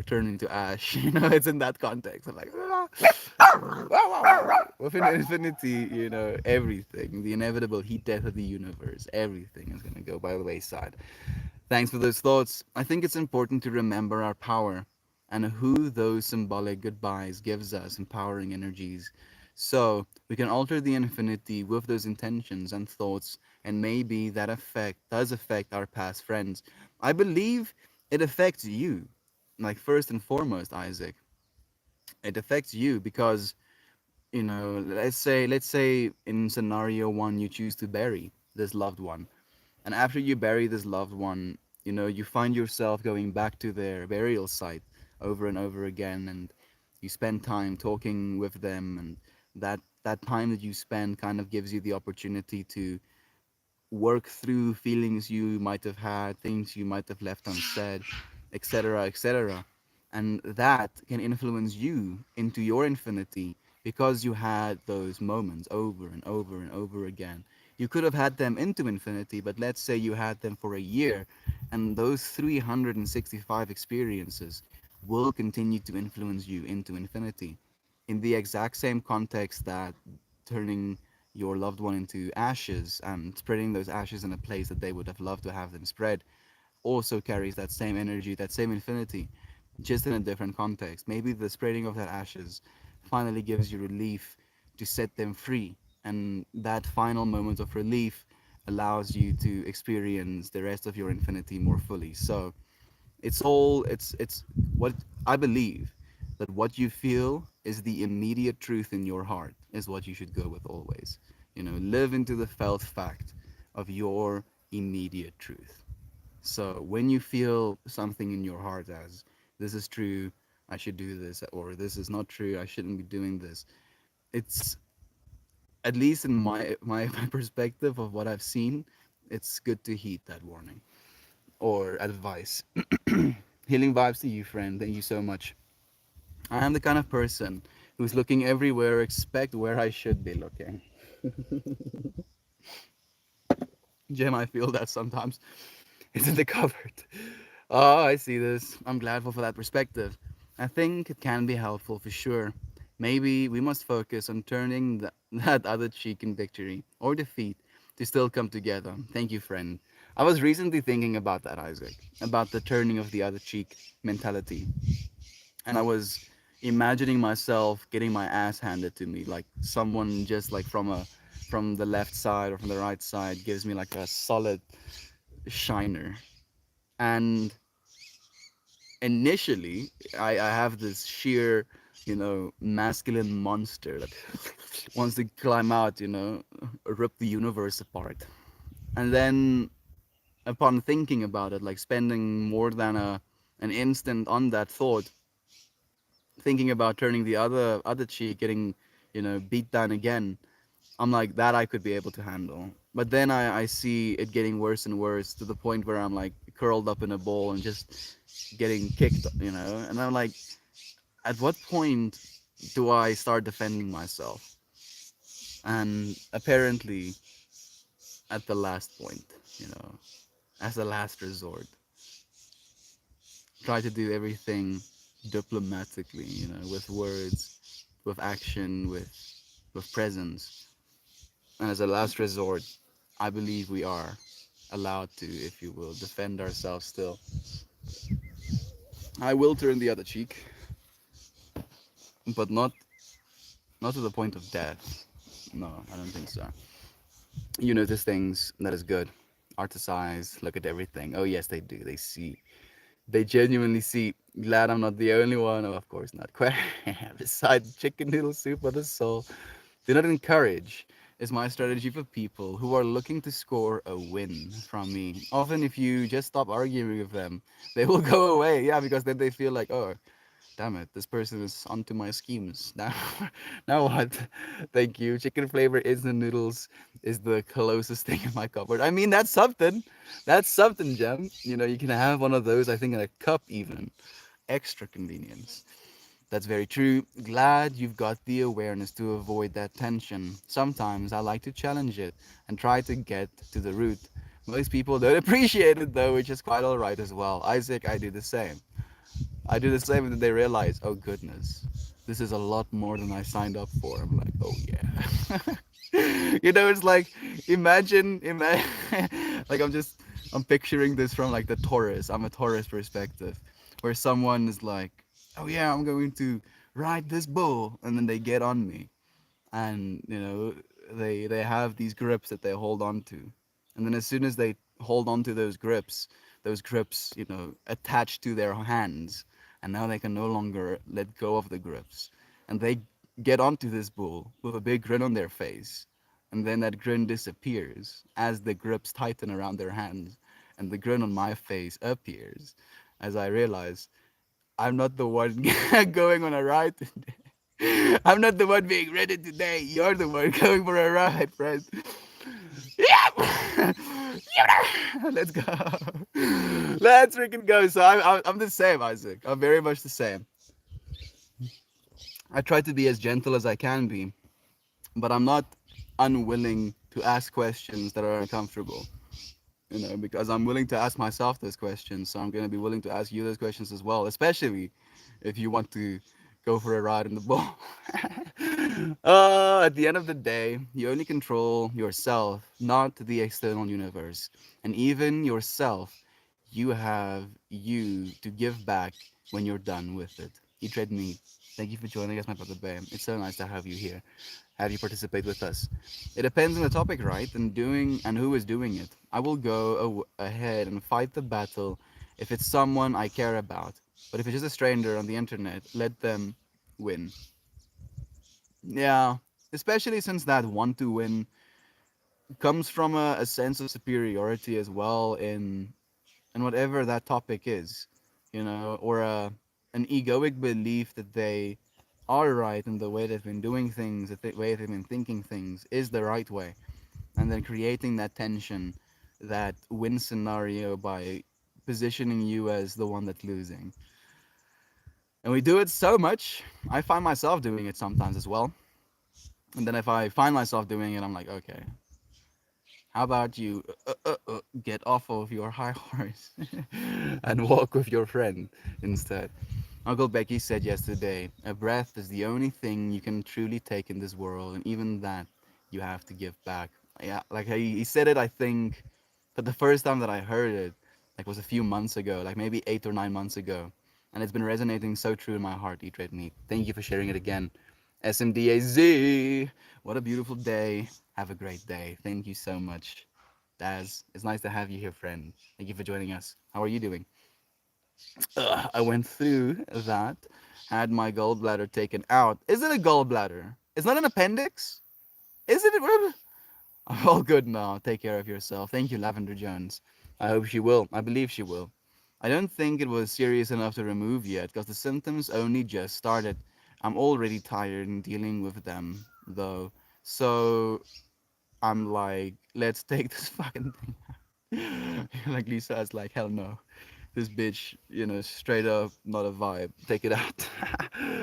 turn into ash. It's in that context. I'm like, within infinity, everything, the inevitable heat death of the universe, everything is gonna go by the wayside. Thanks for those thoughts. I think it's important to remember our power and who those symbolic goodbyes gives us empowering energies. So we can alter the infinity with those intentions and thoughts, and maybe that effect does affect our past friends. I believe it affects you. Like, first and foremost, Isaac, it affects you because, let's say in scenario one you choose to bury this loved one, and after you bury this loved one, you find yourself going back to their burial site over and over again, and you spend time talking with them, and that time that you spend kind of gives you the opportunity to work through feelings you might have had, things you might have left unsaid, etc., etc. And that can influence you into your infinity because you had those moments over and over and over again. You could have had them into infinity, but let's say you had them for a year, and those 365 experiences will continue to influence you into infinity in the exact same context that turning your loved one into ashes and spreading those ashes in a place that they would have loved to have them spread also carries that same energy, that same infinity, just in a different context. Maybe the spreading of that ashes finally gives you relief to set them free, and that final moment of relief allows you to experience the rest of your infinity more fully. So it's what I believe, that what you feel is the immediate truth in your heart is what you should go with always. Live into the felt fact of your immediate truth. So when you feel something in your heart as this is true, I should do this, or this is not true, I shouldn't be doing this, it's, at least in my perspective of what I've seen, it's good to heed that warning or advice. Healing vibes to you, friend. Thank you so much. I am the kind of person who's looking everywhere except where I should be looking. Jim, I feel that sometimes. It's in the cupboard. Oh, I see this. I'm gladful for that perspective. I think it can be helpful for sure. Maybe we must focus on turning that other cheek in victory or defeat to still come together. Thank you, friend. I was recently thinking about that, Isaac, about the turning of the other cheek mentality. And I was imagining myself getting my ass handed to me, like someone just like from the left side or from the right side gives me like a solid shiner. And initially, I have this sheer, masculine monster that wants to climb out, rip the universe apart. And then upon thinking about it, like spending more than an instant on that thought, thinking about turning the other cheek, getting, beat down again, I'm like, that I could be able to handle. But then I see it getting worse and worse to the point where I'm like curled up in a ball and just getting kicked, and I'm like, at what point do I start defending myself? And apparently at the last point, as a last resort, try to do everything diplomatically, with words, with action, with presence. And as a last resort, I believe we are allowed to, if you will, defend ourselves still. I will turn the other cheek, but not to the point of death. No, I don't think so. You notice things that is good. Artist eyes look at everything. Oh yes, they do. They see. They genuinely see. Glad I'm not the only one. Oh, of course not. Besides chicken noodle soup or the soul, do not encourage is my strategy for people who are looking to score a win from me. Often, if you just stop arguing with them, they will go away. Yeah, because then they feel like, oh, damn it, this person is onto my schemes. Now, now what? Thank you. Chicken flavor instant noodles is the closest thing in my cupboard. I mean, that's something. That's something, Jem. You can have one of those, I think, in a cup even. Extra convenience. That's very true. Glad you've got the awareness to avoid that tension. Sometimes I like to challenge it and try to get to the root. Most people don't appreciate it though, which is quite alright as well. Isaac, I do the same. I do the same, and then they realize, oh goodness, this is a lot more than I signed up for. I'm like, oh yeah. It's like, imagine, like I'm picturing this from like the Taurus. I'm a Taurus perspective, where someone is like, oh yeah, I'm going to ride this bull, and then they get on me, and they have these grips that they hold on to, and then as soon as they hold on to those grips attach to their hands, and now they can no longer let go of the grips, and they get onto this bull with a big grin on their face, and then that grin disappears as the grips tighten around their hands, and the grin on my face appears as I realize I'm not the one going on a ride today. I'm not the one being ready today. You're the one going for a ride, friend. Yeah! Let's go. Let's freaking go. So I'm the same, Isaac. I'm very much the same. I try to be as gentle as I can be, but I'm not unwilling to ask questions that are uncomfortable. Because I'm willing to ask myself those questions, so I'm going to be willing to ask you those questions as well, especially if you want to go for a ride in the ball. At the end of the day, you only control yourself, not the external universe. And even yourself, you have you to give back when you're done with it. Eat red meat. Thank you for joining us, my brother Bam. It's so nice to have you here, have you participate with us. It depends on the topic, right? And who is doing it. I will go ahead and fight the battle if it's someone I care about. But if it's just a stranger on the internet, let them win. Yeah, especially since that want to win comes from a sense of superiority as well in whatever that topic is, or an egoic belief that they are right in the way they've been doing things, the way they've been thinking things is the right way, and then creating that tension, that win scenario by positioning you as the one that's losing. And we do it so much. I find myself doing it sometimes as well. And then if I find myself doing it, I'm like, okay, how about you get off of your high horse and walk with your friend instead? Uncle Becky said yesterday, a breath is the only thing you can truly take in this world, and even that you have to give back. Yeah, like he said it, I think, but the first time that I heard it, like, was a few months ago, like maybe 8 or 9 months ago, and it's been resonating so true in my heart. Eat red meat. Thank you for sharing it again. SMDAZ. What a beautiful day. Have a great day. Thank you so much, Daz. It's nice to have you here, friend. Thank you for joining us. How are you doing? I went through that, had my gallbladder taken out. Is it a gallbladder? It's not an appendix? Is it? I'm all good now. Take care of yourself. Thank you, Lavender Jones. I hope she will. I believe she will. I don't think it was serious enough to remove yet because the symptoms only just started. I'm already tired and dealing with them, though. So I'm like, let's take this fucking thing. Like Lisa's like, hell no. This bitch, straight up not a vibe. Take it out.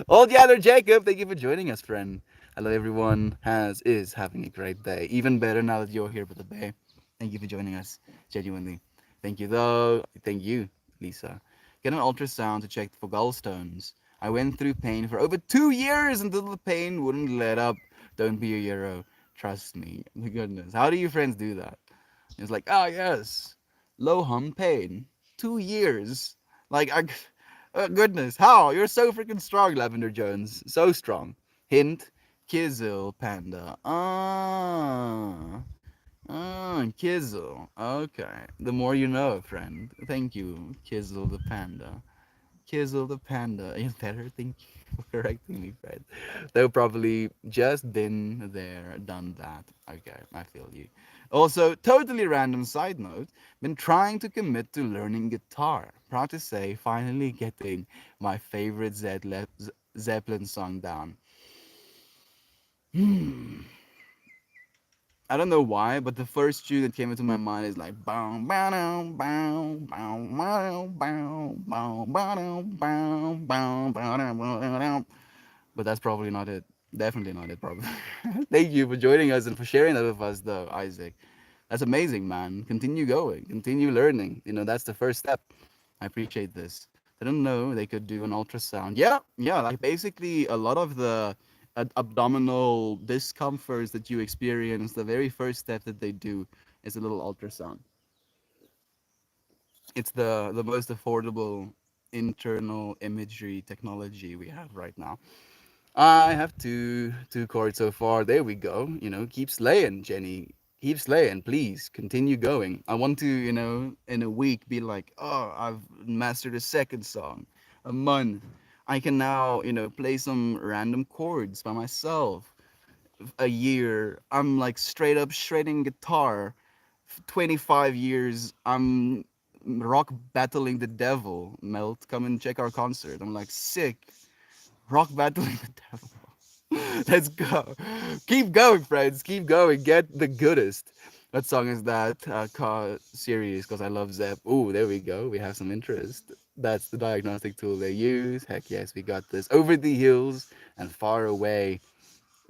Old Yaller Jacob, thank you for joining us, friend. I love everyone is having a great day. Even better now that you're here with the bay. Thank you for joining us, genuinely. Thank you though. Thank you, Lisa. Get an ultrasound to check for gallstones. I went through pain for over 2 years until the pain wouldn't let up. Don't be a hero. Trust me. My goodness. How do you friends do that? It's like, ah, yes, low hum pain. 2 years. Like, goodness, how? You're so freaking strong, Lavender Jones. So strong. Hint, Kizzle Panda. Kizzle. Okay. The more you know, friend. Thank you, Kizzle the Panda. Kizzle the Panda. You better thank you for correcting me, Fred. They've probably just been there, done that. Okay, I feel you. Also, totally random side note, been trying to commit to learning guitar. Proud to say, finally getting my favorite Zeppelin song down. Hmm. I don't know why, but the first tune that came into my mind is like bow bow down, bow bow bow bow bow bow down, bow bow bow down, bow down. But that's probably not it. Definitely not it, probably. Thank you for joining us and for sharing that with us, though, Isaac. That's amazing, man. Continue going, continue learning. That's the first step. I appreciate this. I didn't know they could do an ultrasound. Yeah, yeah. Like basically, a lot of the abdominal discomforts that you experience, the very first step that they do is a little ultrasound. It's the most affordable internal imagery technology we have right now. I have two chords so far. There we go. Keep slaying, Jenny. Keep slaying, please. Continue going. I want to, in a week be like, oh, I've mastered a second song. A month. I can now, play some random chords by myself. A year, I'm like straight up shredding guitar. 25 years, I'm rock battling the devil. Melt, come and check our concert. I'm like, sick. Rock battling the devil. Let's go. Keep going, friends. Keep going. Get the goodest. What song is that? Series, because I love Zep. Ooh, there we go. We have some interest. That's the diagnostic tool they use. Heck yes, we got this. Over the hills and far away.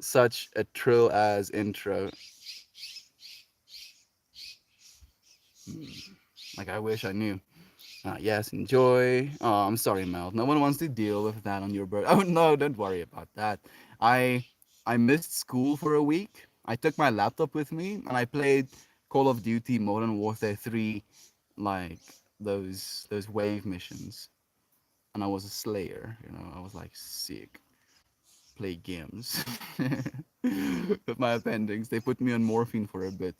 Such a trill as intro. Hmm. Like I wish I knew. Yes, enjoy. Oh, I'm sorry, Mel. No one wants to deal with that on your birthday. Oh no, don't worry about that. I I missed school for a week. I took my laptop with me and I played Call of Duty Modern Warfare 3, like those wave missions. And I was a slayer, I was like sick. Play games. With my appendix. They put me on morphine for a bit.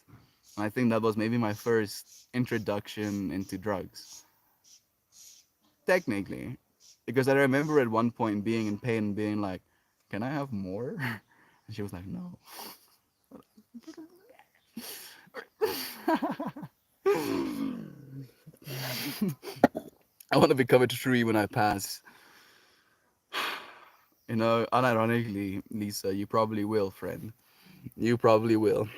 And I think that was maybe my first introduction into drugs. Technically, because I remember at one point being in pain and being like, "Can I have more?" And she was like, "No." I want to become a tree when I pass. Unironically, Lisa, you probably will, friend. You probably will.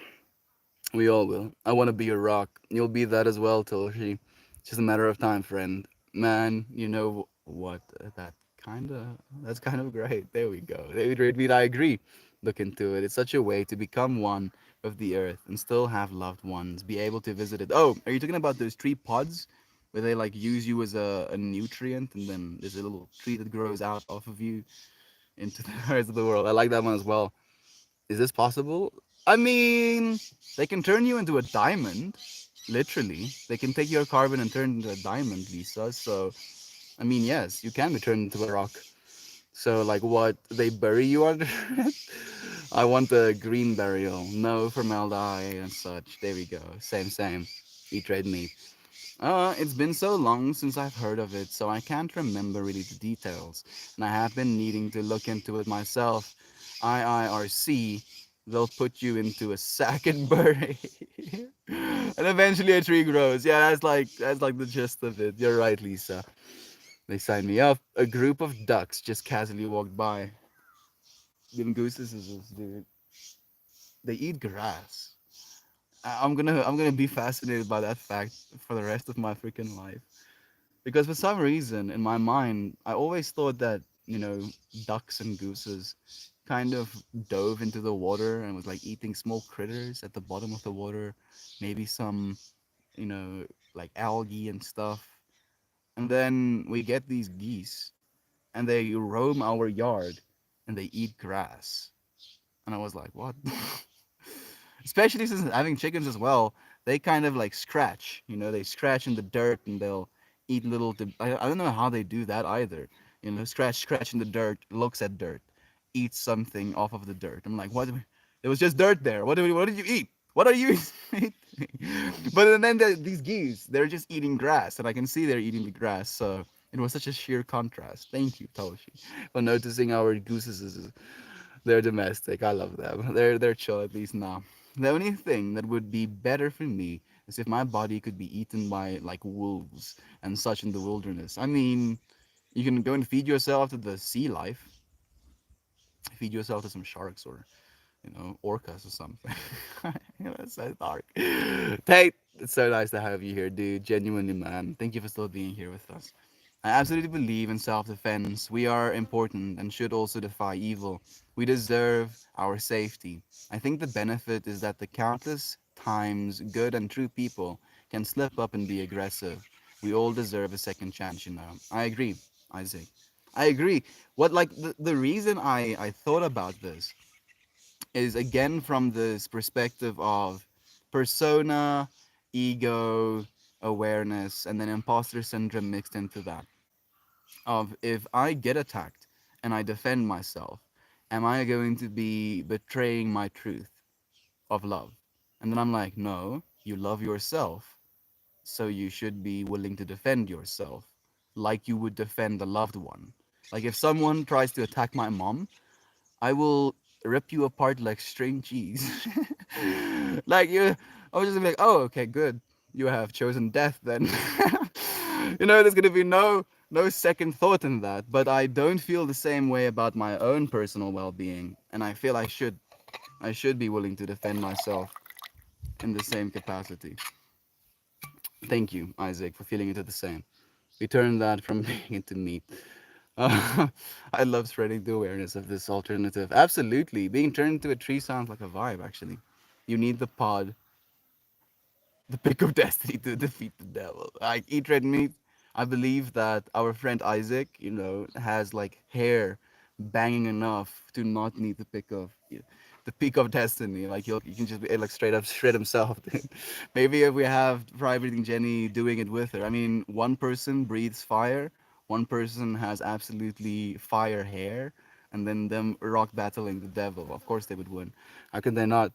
We all will. I want to be a rock. You'll be that as well, Toshi. It's just a matter of time, friend. Man, you know what? That's kind of great. There we go. I agree. Look into it. It's such a way to become one of the earth and still have loved ones, be able to visit it. Oh, are you talking about those tree pods where they like use you as a nutrient and then there's a little tree that grows out off of you into the rest of the world? I like that one as well. Is this possible? I mean, they can turn you into a diamond, literally. They can take your carbon and turn it into a diamond, Lisa. So, I mean, yes, you can be turned into a rock. So like what they bury you under it? I want the green burial. No formaldehyde and such. There we go. Same, same. Eat red meat. It's been so long since I've heard of it, so I can't remember really the details. And I have been needing to look into it myself. IIRC, they'll put you into a sack and bury. And eventually a tree grows. Yeah, that's like the gist of it. You're right, Lisa. They signed me up. A group of ducks just casually walked by. Them gooses is just, dude. They eat grass. I'm gonna be fascinated by that fact for the rest of my freaking life. Because for some reason in my mind, I always thought that, ducks and gooses kind of dove into the water and was like eating small critters at the bottom of the water, maybe some, you know, like algae and stuff. And then we get these geese and they roam our yard and they eat grass. And I was like, what? Especially since having chickens as well, they kind of like scratch. They scratch in the dirt and they'll eat little. I don't know how they do that either. Scratch in the dirt, looks at dirt, eats something off of the dirt. I'm like, what? It was just dirt there. What did you eat? What are you eating? But then these geese, they're just eating grass, and I can see they're eating the grass. So it was such a sheer contrast. Thank you, Toshi, for noticing our gooses. They're domestic. I love them. They're chill at least now. The only thing that would be better for me is if my body could be eaten by like wolves and such in the wilderness. I mean, you can go and feed yourself to the sea life, feed yourself to some sharks or orcas or something. That's so dark. Tate, it's so nice to have you here, dude. Genuinely, man. Thank you for still being here with us. I absolutely believe in self defense. We are important and should also defy evil. We deserve our safety. I think the benefit is that the countless times good and true people can slip up and be aggressive. We all deserve a second chance. I agree, Isaac. I agree. The reason I thought about this is again from this perspective of persona, ego, awareness, and then imposter syndrome mixed into that. Of if I get attacked and I defend myself, am I going to be betraying my truth of love? And then I'm like, no, you love yourself, so you should be willing to defend yourself like you would defend a loved one. Like if someone tries to attack my mom, I will rip you apart like string cheese. Like I was just like, oh, okay, good. You have chosen death then. There's gonna be no second thought in that. But I don't feel the same way about my own personal well-being, and I feel I should be willing to defend myself in the same capacity. Thank you, Isaac, for feeling into the same. We turned that from being into meat. Uh, I love spreading the awareness of this alternative. Absolutely. Being turned into a tree sounds like a vibe, actually. You need the pod, the pick of destiny to defeat the devil. Like, eat red meat. I believe that our friend Isaac, has like hair banging enough to not need the peak of destiny. Like, you can just be like straight up shred himself. Dude. Maybe if we have Fry Breathing Jenny doing it with her. I mean, one person breathes fire, one person has absolutely fire hair, and then them rock battling the devil. Of course they would win. How can they not?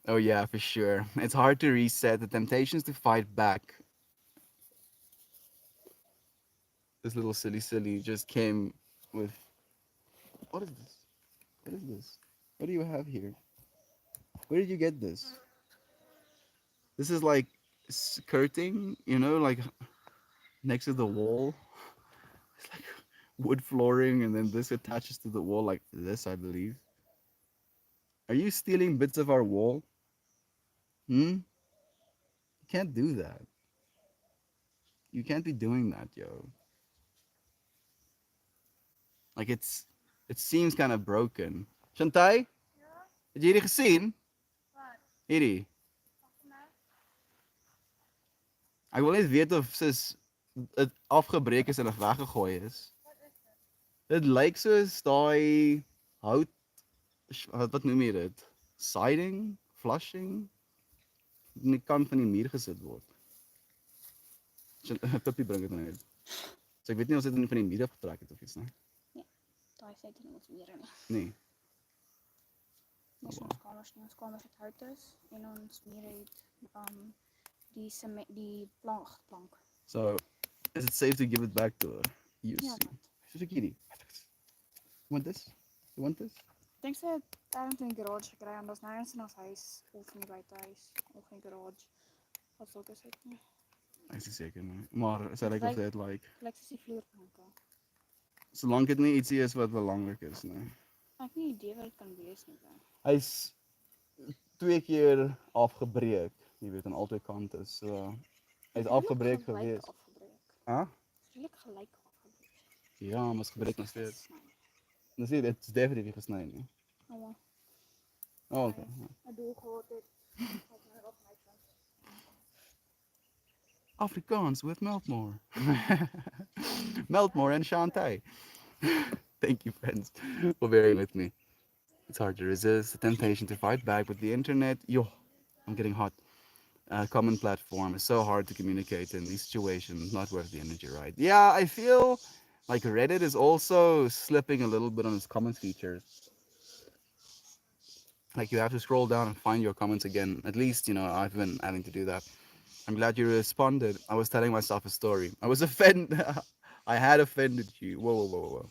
Oh yeah, for sure. It's hard to reset. The temptations to fight back. This little silly just came with. What is this? What is this? What do you have here? Where did you get this? This is like skirting, like next to the wall. It's like wood flooring, and then this attaches to the wall like this, I believe. Are you stealing bits of our wall? Hmm? You can't do that. You can't be doing that, yo. Like it seems kind of broken. Shantai, heb je hierdie gezien? Hierdie. Ek wil net weet of sis dit afgebreek is en of weggegooi is. Dit lyk soos daai hout wat noem jy dit? Siding, flushing in die kant van die muur gesit word. Pippie bring dit nou net. So ek weet nie of dit in van die muur afgetrek het of iets nie. daai sê dit nie ons meer nie. Nee. Oh, Dis wow. ons kamers nie. Ons kamers het hout is en ons mure het die sement die plank. So, is it safe to give it back to her? You Ja, see. wat? She's a kitty. You want this? You want this? Ek dink sy het ergens in die garage gekry en daar's nêrens in ons huis of in die buitehuis of in die garage. Wat sou ek sê nie. Ek is nie seker nie. Maar sy lyk of dit like Lyk soos die vloerplanke. solank dit nie ietsie is wat belangrik is nie. Ek het nie idee wat dit kan wees nie. Hy's 2 keer afgebreek, jy weet aan albei kante. So hy's afgebreek gewees. Huh? Redelik gelyk afgebreek. Ja, maar is gebreek nog steeds. Dan sê dit is definitief gesny nie. Ja. Oh, okay. Ek doel gehad het. Ek nou op my kant. Afrikaans with Meltmore. Meltmore and Shantae. Thank you, friends, for bearing with me. It's hard to resist the temptation to fight back, but the internet, yo, I'm getting hot. Common platform is so hard to communicate in these situations, not worth the energy, right? Yeah, I feel like Reddit is also slipping a little bit on its comment features. Like you have to scroll down and find your comments again. At least, I've been having to do that. I'm glad you responded. I was telling myself a story. I was offended. I had offended you. Whoa, whoa, whoa, whoa, whoa.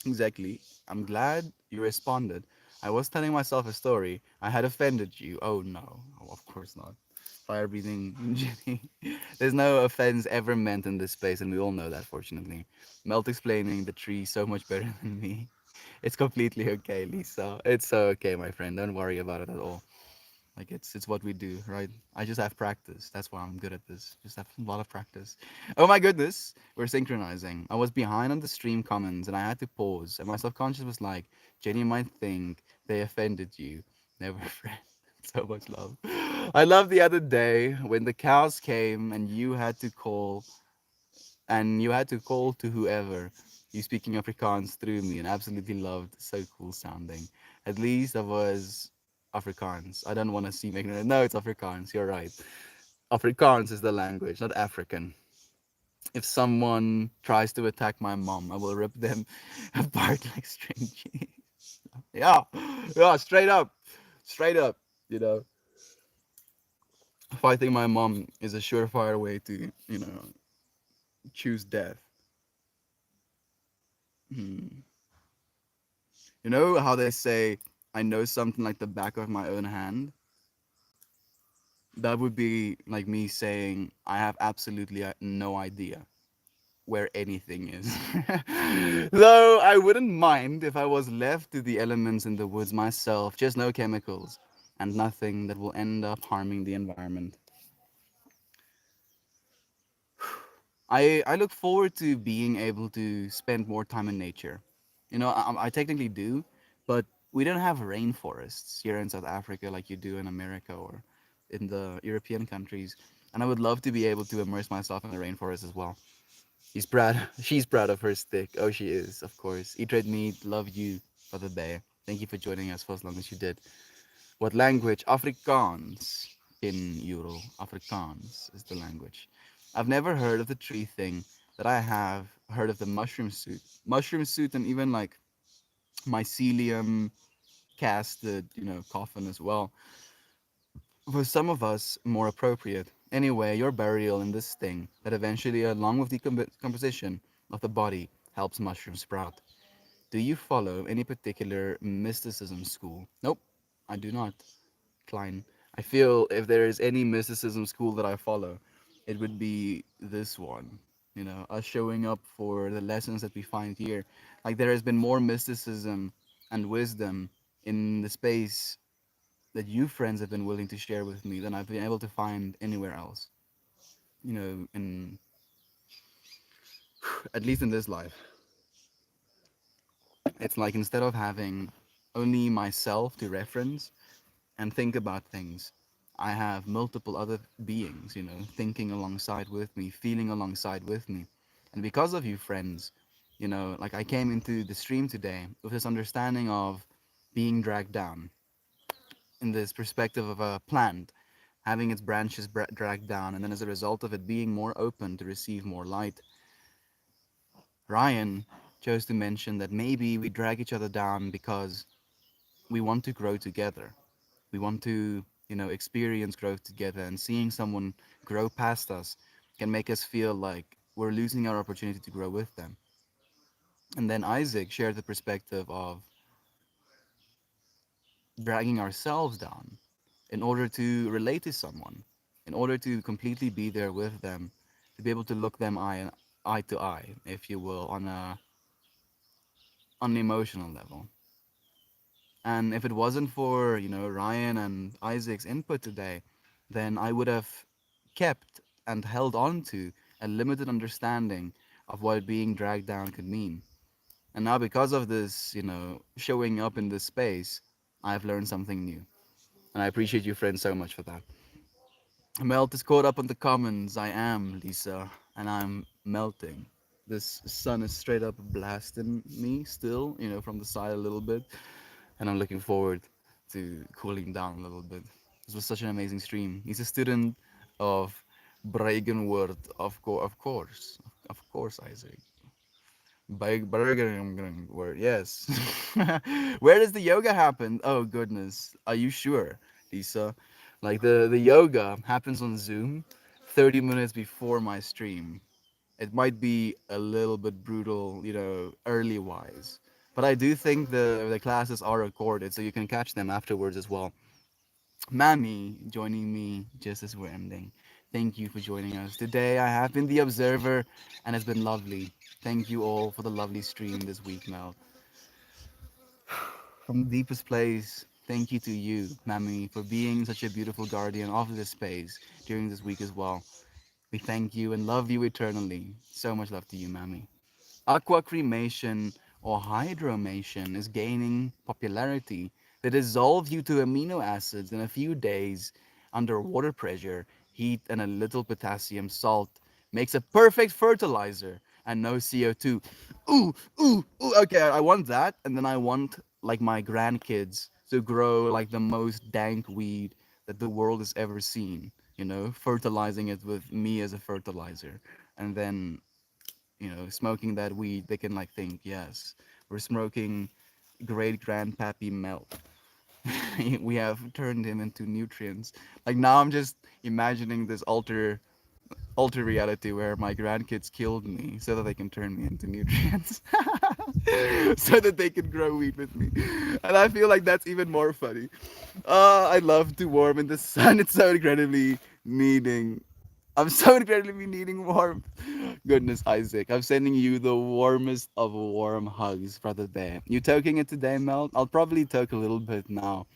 Exactly. I'm glad you responded. I was telling myself a story. I had offended you. Oh no. Oh, of course not. Fire breathing Jenny. There's no offense ever meant in this space, and we all know that, fortunately. Melt explaining the tree so much better than me. It's completely okay, Lisa. It's so okay, my friend. Don't worry about it at all. Like it's what we do, right? I just have practice. That's why I'm good at this. Just have a lot of practice. Oh my goodness, we're synchronizing. I was behind on the stream comments and I had to pause. And my subconscious was like, Jenny might think they offended you. Never friend. So much love. I love the other day when the cows came and you had to call to whoever. You speaking Afrikaans through me and absolutely loved. So cool sounding. At least I was Afrikaans. I don't want to seem ignorant. No, it's Afrikaans. You're right. Afrikaans is the language, not African. If someone tries to attack my mom, I will rip them apart like string cheese. Yeah, yeah, straight up. You know, fighting my mom is a surefire way to, choose death. Hmm. You know how they say, I know something like the back of my own hand? That would be like me saying, I have absolutely no idea where anything is. Though I wouldn't mind if I was left to the elements in the woods myself, just no chemicals and nothing that will end up harming the environment. I look forward to being able to spend more time in nature. I technically do, but we don't have rainforests here in South Africa like you do in America or in the European countries. And I would love to be able to immerse myself in the rainforest as well. He's proud. She's proud of her stick. Oh, she is, of course. Eat red meat. Love you, Brother Bear. Thank you for joining us for as long as you did. What language? Afrikaans in Euro. Afrikaans is the language. I've never heard of the tree thing, that I have heard of the mushroom suit. Mushroom suit and even like mycelium casted, coffin as well. For some of us, more appropriate. Anyway, your burial in this thing that eventually, along with the composition of the body, helps mushrooms sprout. Do you follow any particular mysticism school? Nope, I do not. Klein. I feel if there is any mysticism school that I follow, it would be this one. Us showing up for the lessons that we find here. Like there has been more mysticism and wisdom in the space that you friends have been willing to share with me than I've been able to find anywhere else. In at least in this life. It's like instead of having only myself to reference and think about things, I have multiple other beings, thinking alongside with me, feeling alongside with me. And because of you, friends, like I came into the stream today with this understanding of being dragged down in this perspective of a plant having its branches dragged down, and then as a result of it being more open to receive more light. Ryan chose to mention that maybe we drag each other down because we want to grow together. We want to, experience growth together, and seeing someone grow past us can make us feel like we're losing our opportunity to grow with them. And then Isaac shared the perspective of dragging ourselves down in order to relate to someone, in order to completely be there with them, to be able to look them eye to eye, if you will, on an emotional level. And if it wasn't for, Ryan and Isaac's input today, then I would have kept and held on to a limited understanding of what being dragged down could mean. And now, because of this, showing up in this space, I've learned something new. And I appreciate you, friends, so much for that. Melt is caught up on the comments. I am, Lisa, and I'm melting. This sun is straight up blasting me still, from the side a little bit. And I'm looking forward to cooling down a little bit. This was such an amazing stream. He's a student of Bregenword, of course, Isaac. Bregenword, yes. Where does the yoga happen? Oh goodness, are you sure, Lisa? Like the yoga happens on Zoom, 30 minutes before my stream. It might be a little bit brutal, early wise. But I do think the classes are recorded, so you can catch them afterwards as well. Mami joining me just as we're ending. Thank you for joining us. Today I have been the observer and it's been lovely. Thank you all for the lovely stream this week, Mel. From the deepest place, thank you to you, Mami, for being such a beautiful guardian of this space during this week as well. We thank you and love you eternally. So much love to you, Mami. Aqua cremation or hydromation is gaining popularity. They dissolve you to amino acids in a few days under water pressure. Heat and a little potassium salt makes a perfect fertilizer and no CO2. Ooh, ooh. Okay, I want that, and then I want like my grandkids to grow like the most dank weed that the world has ever seen. Fertilizing it with me as a fertilizer, and then smoking that weed, they can like think, yes, we're smoking great grandpappy Mel. We have turned him into nutrients. Like now, I'm just imagining this alter reality where my grandkids killed me so that they can turn me into nutrients, so that they can grow weed with me. And I feel like that's even more funny. I love to warm in the sun. It's so incredibly needing. I'm so incredibly needing warmth. Goodness, Isaac, I'm sending you the warmest of warm hugs, brother bear. You toking it today, Mel? I'll probably toke a little bit now,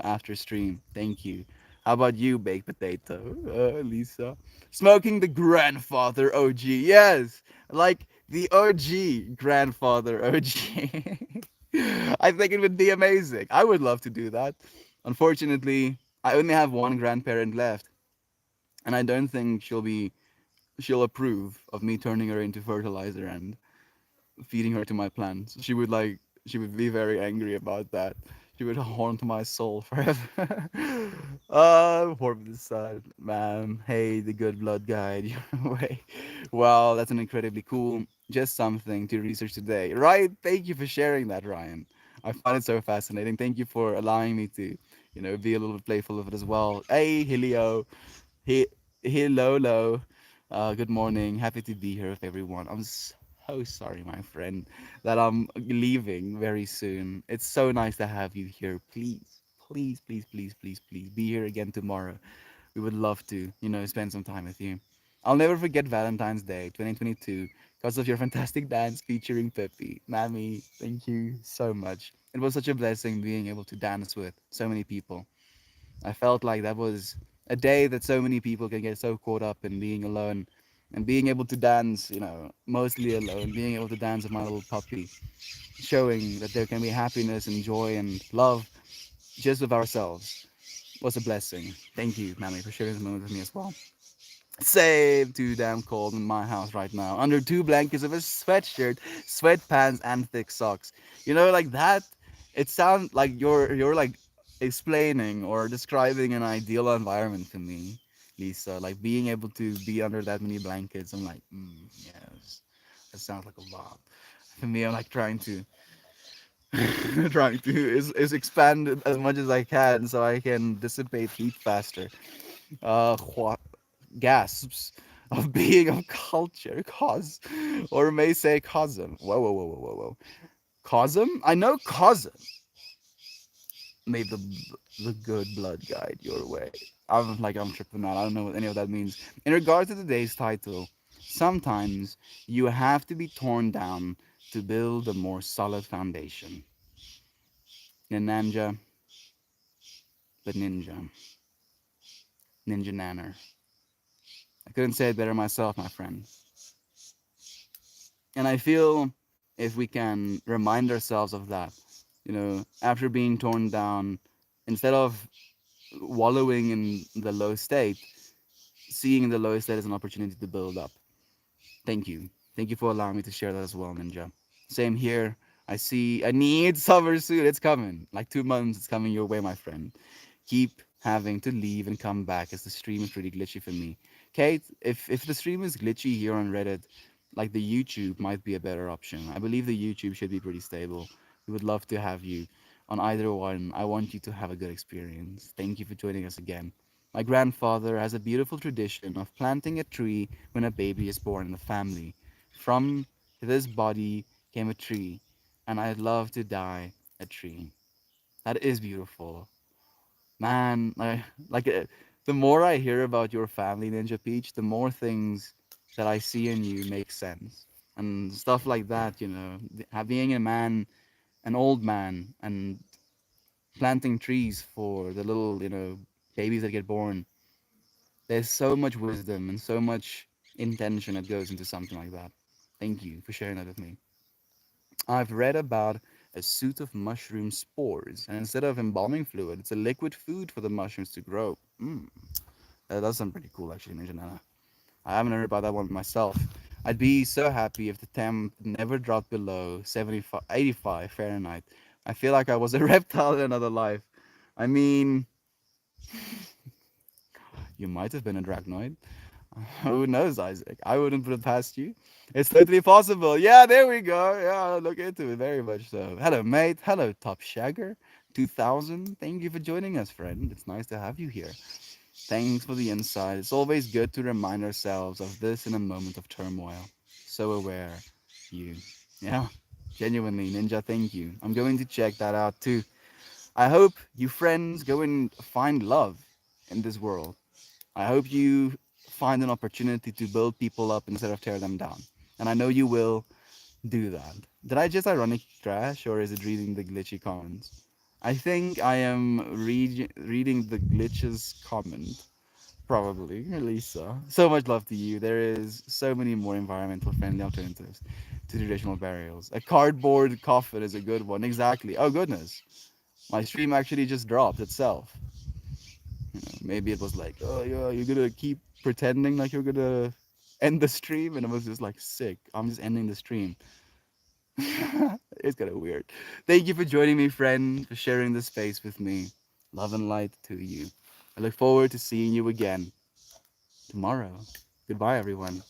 after stream. Thank you. How about you, baked potato, Lisa? Smoking the grandfather OG. Yes, like the OG grandfather OG. I think it would be amazing. I would love to do that. Unfortunately, I only have one grandparent left, and I don't think she'll approve of me turning her into fertilizer and feeding her to my plants. She would be very angry about that. She would haunt my soul forever. Poor the sun, ma'am. Hey, the good blood guide your way. Wow, that's an incredibly cool. Just something to research today, right? Thank you for sharing that, Ryan. I find it so fascinating. Thank you for allowing me to, be a little bit playful of it as well. Hey, Helio. Hey, hello. Good morning. Happy to be here with everyone. I'm so sorry, my friend, that I'm leaving very soon. It's so nice to have you here. Please be here again tomorrow. We would love to, spend some time with you. I'll never forget Valentine's Day 2022 because of your fantastic dance featuring Pepe. Mammy, thank you so much. It was such a blessing being able to dance with so many people. I felt like that was a day that so many people can get so caught up in being alone and being able to dance, mostly alone, being able to dance with my little puppy, showing that there can be happiness and joy and love just with ourselves was a blessing. Thank you, Mammy, for sharing this moment with me as well. Save too damn cold in my house right now. Under two blankets of a sweatshirt, sweatpants, and thick socks. Like that. It sounds like you're like explaining or describing an ideal environment to me, Lisa. Like being able to be under that many blankets. I'm like, yes, that sounds like a lot. For me, I'm like trying to trying to is expand as much as I can so I can dissipate heat faster. What gasps of being of culture, cause, or may say cosm. Whoa, whoa, whoa, whoa, whoa, whoa. Cosm? I know cosm. May the good blood guide your way. I'm tripping out. I don't know what any of that means. In regard to today's title, sometimes you have to be torn down to build a more solid foundation. Ninja, but ninja. Ninja Nanner. I couldn't say it better myself, my friend. And I feel if we can remind ourselves of that, after being torn down, instead of wallowing in the low state, seeing the low state as an opportunity to build up. Thank you. Thank you for allowing me to share that as well, Ninja. Same here. I need summer soon. It's coming. Like 2 months, it's coming your way, my friend. Keep having to leave and come back as the stream is pretty glitchy for me. Kate, if the stream is glitchy here on Reddit, like the YouTube might be a better option. I believe the YouTube should be pretty stable. We would love to have you on either one. I want you to have a good experience. Thank you for joining us again. My grandfather has a beautiful tradition of planting a tree when a baby is born in the family. From this body came a tree, and I'd love to die a tree. That is beautiful. Man, the more I hear about your family, Ninja Peach, the more things that I see in you make sense. And stuff like that, being a man, an old man, and planting trees for the little, babies that get born. There's so much wisdom and so much intention that goes into something like that. Thank you for sharing that with me. I've read about a suit of mushroom spores, and instead of embalming fluid, it's a liquid food for the mushrooms to grow. That does sound pretty cool, actually, Ninja Nana. I haven't heard about that one myself. I'd be so happy if the temp never dropped below 75, 85 Fahrenheit. I feel like I was a reptile in another life. I mean, you might have been a Dracnoid. Who knows, Isaac? I wouldn't put it past you. It's totally possible. Yeah, there we go. Yeah, I'll look into it very much so. Hello, mate. Hello, Top Shagger 2000. Thank you for joining us, friend. It's nice to have you here. Thanks for the insight. It's always good to remind ourselves of this in a moment of turmoil. So aware, you. Yeah, genuinely, Ninja, thank you. I'm going to check that out too. I hope you friends go and find love in this world. I hope you find an opportunity to build people up instead of tear them down. And I know you will do that. Did I just ironic trash or is it reading the glitchy comments? I think I am reading the glitches comment. Probably, Lisa. So much love to you. There is so many more environmental friendly alternatives to traditional burials. A cardboard coffin is a good one. Exactly. Oh goodness. My stream actually just dropped itself. Maybe it was like, oh yeah, you're gonna keep pretending like you're gonna end the stream, and I was just like, sick. I'm just ending the stream. It's kind of weird. Thank you for joining me, friend, for sharing this space with me. Love and light to you. I look forward to seeing you again tomorrow. Goodbye, everyone.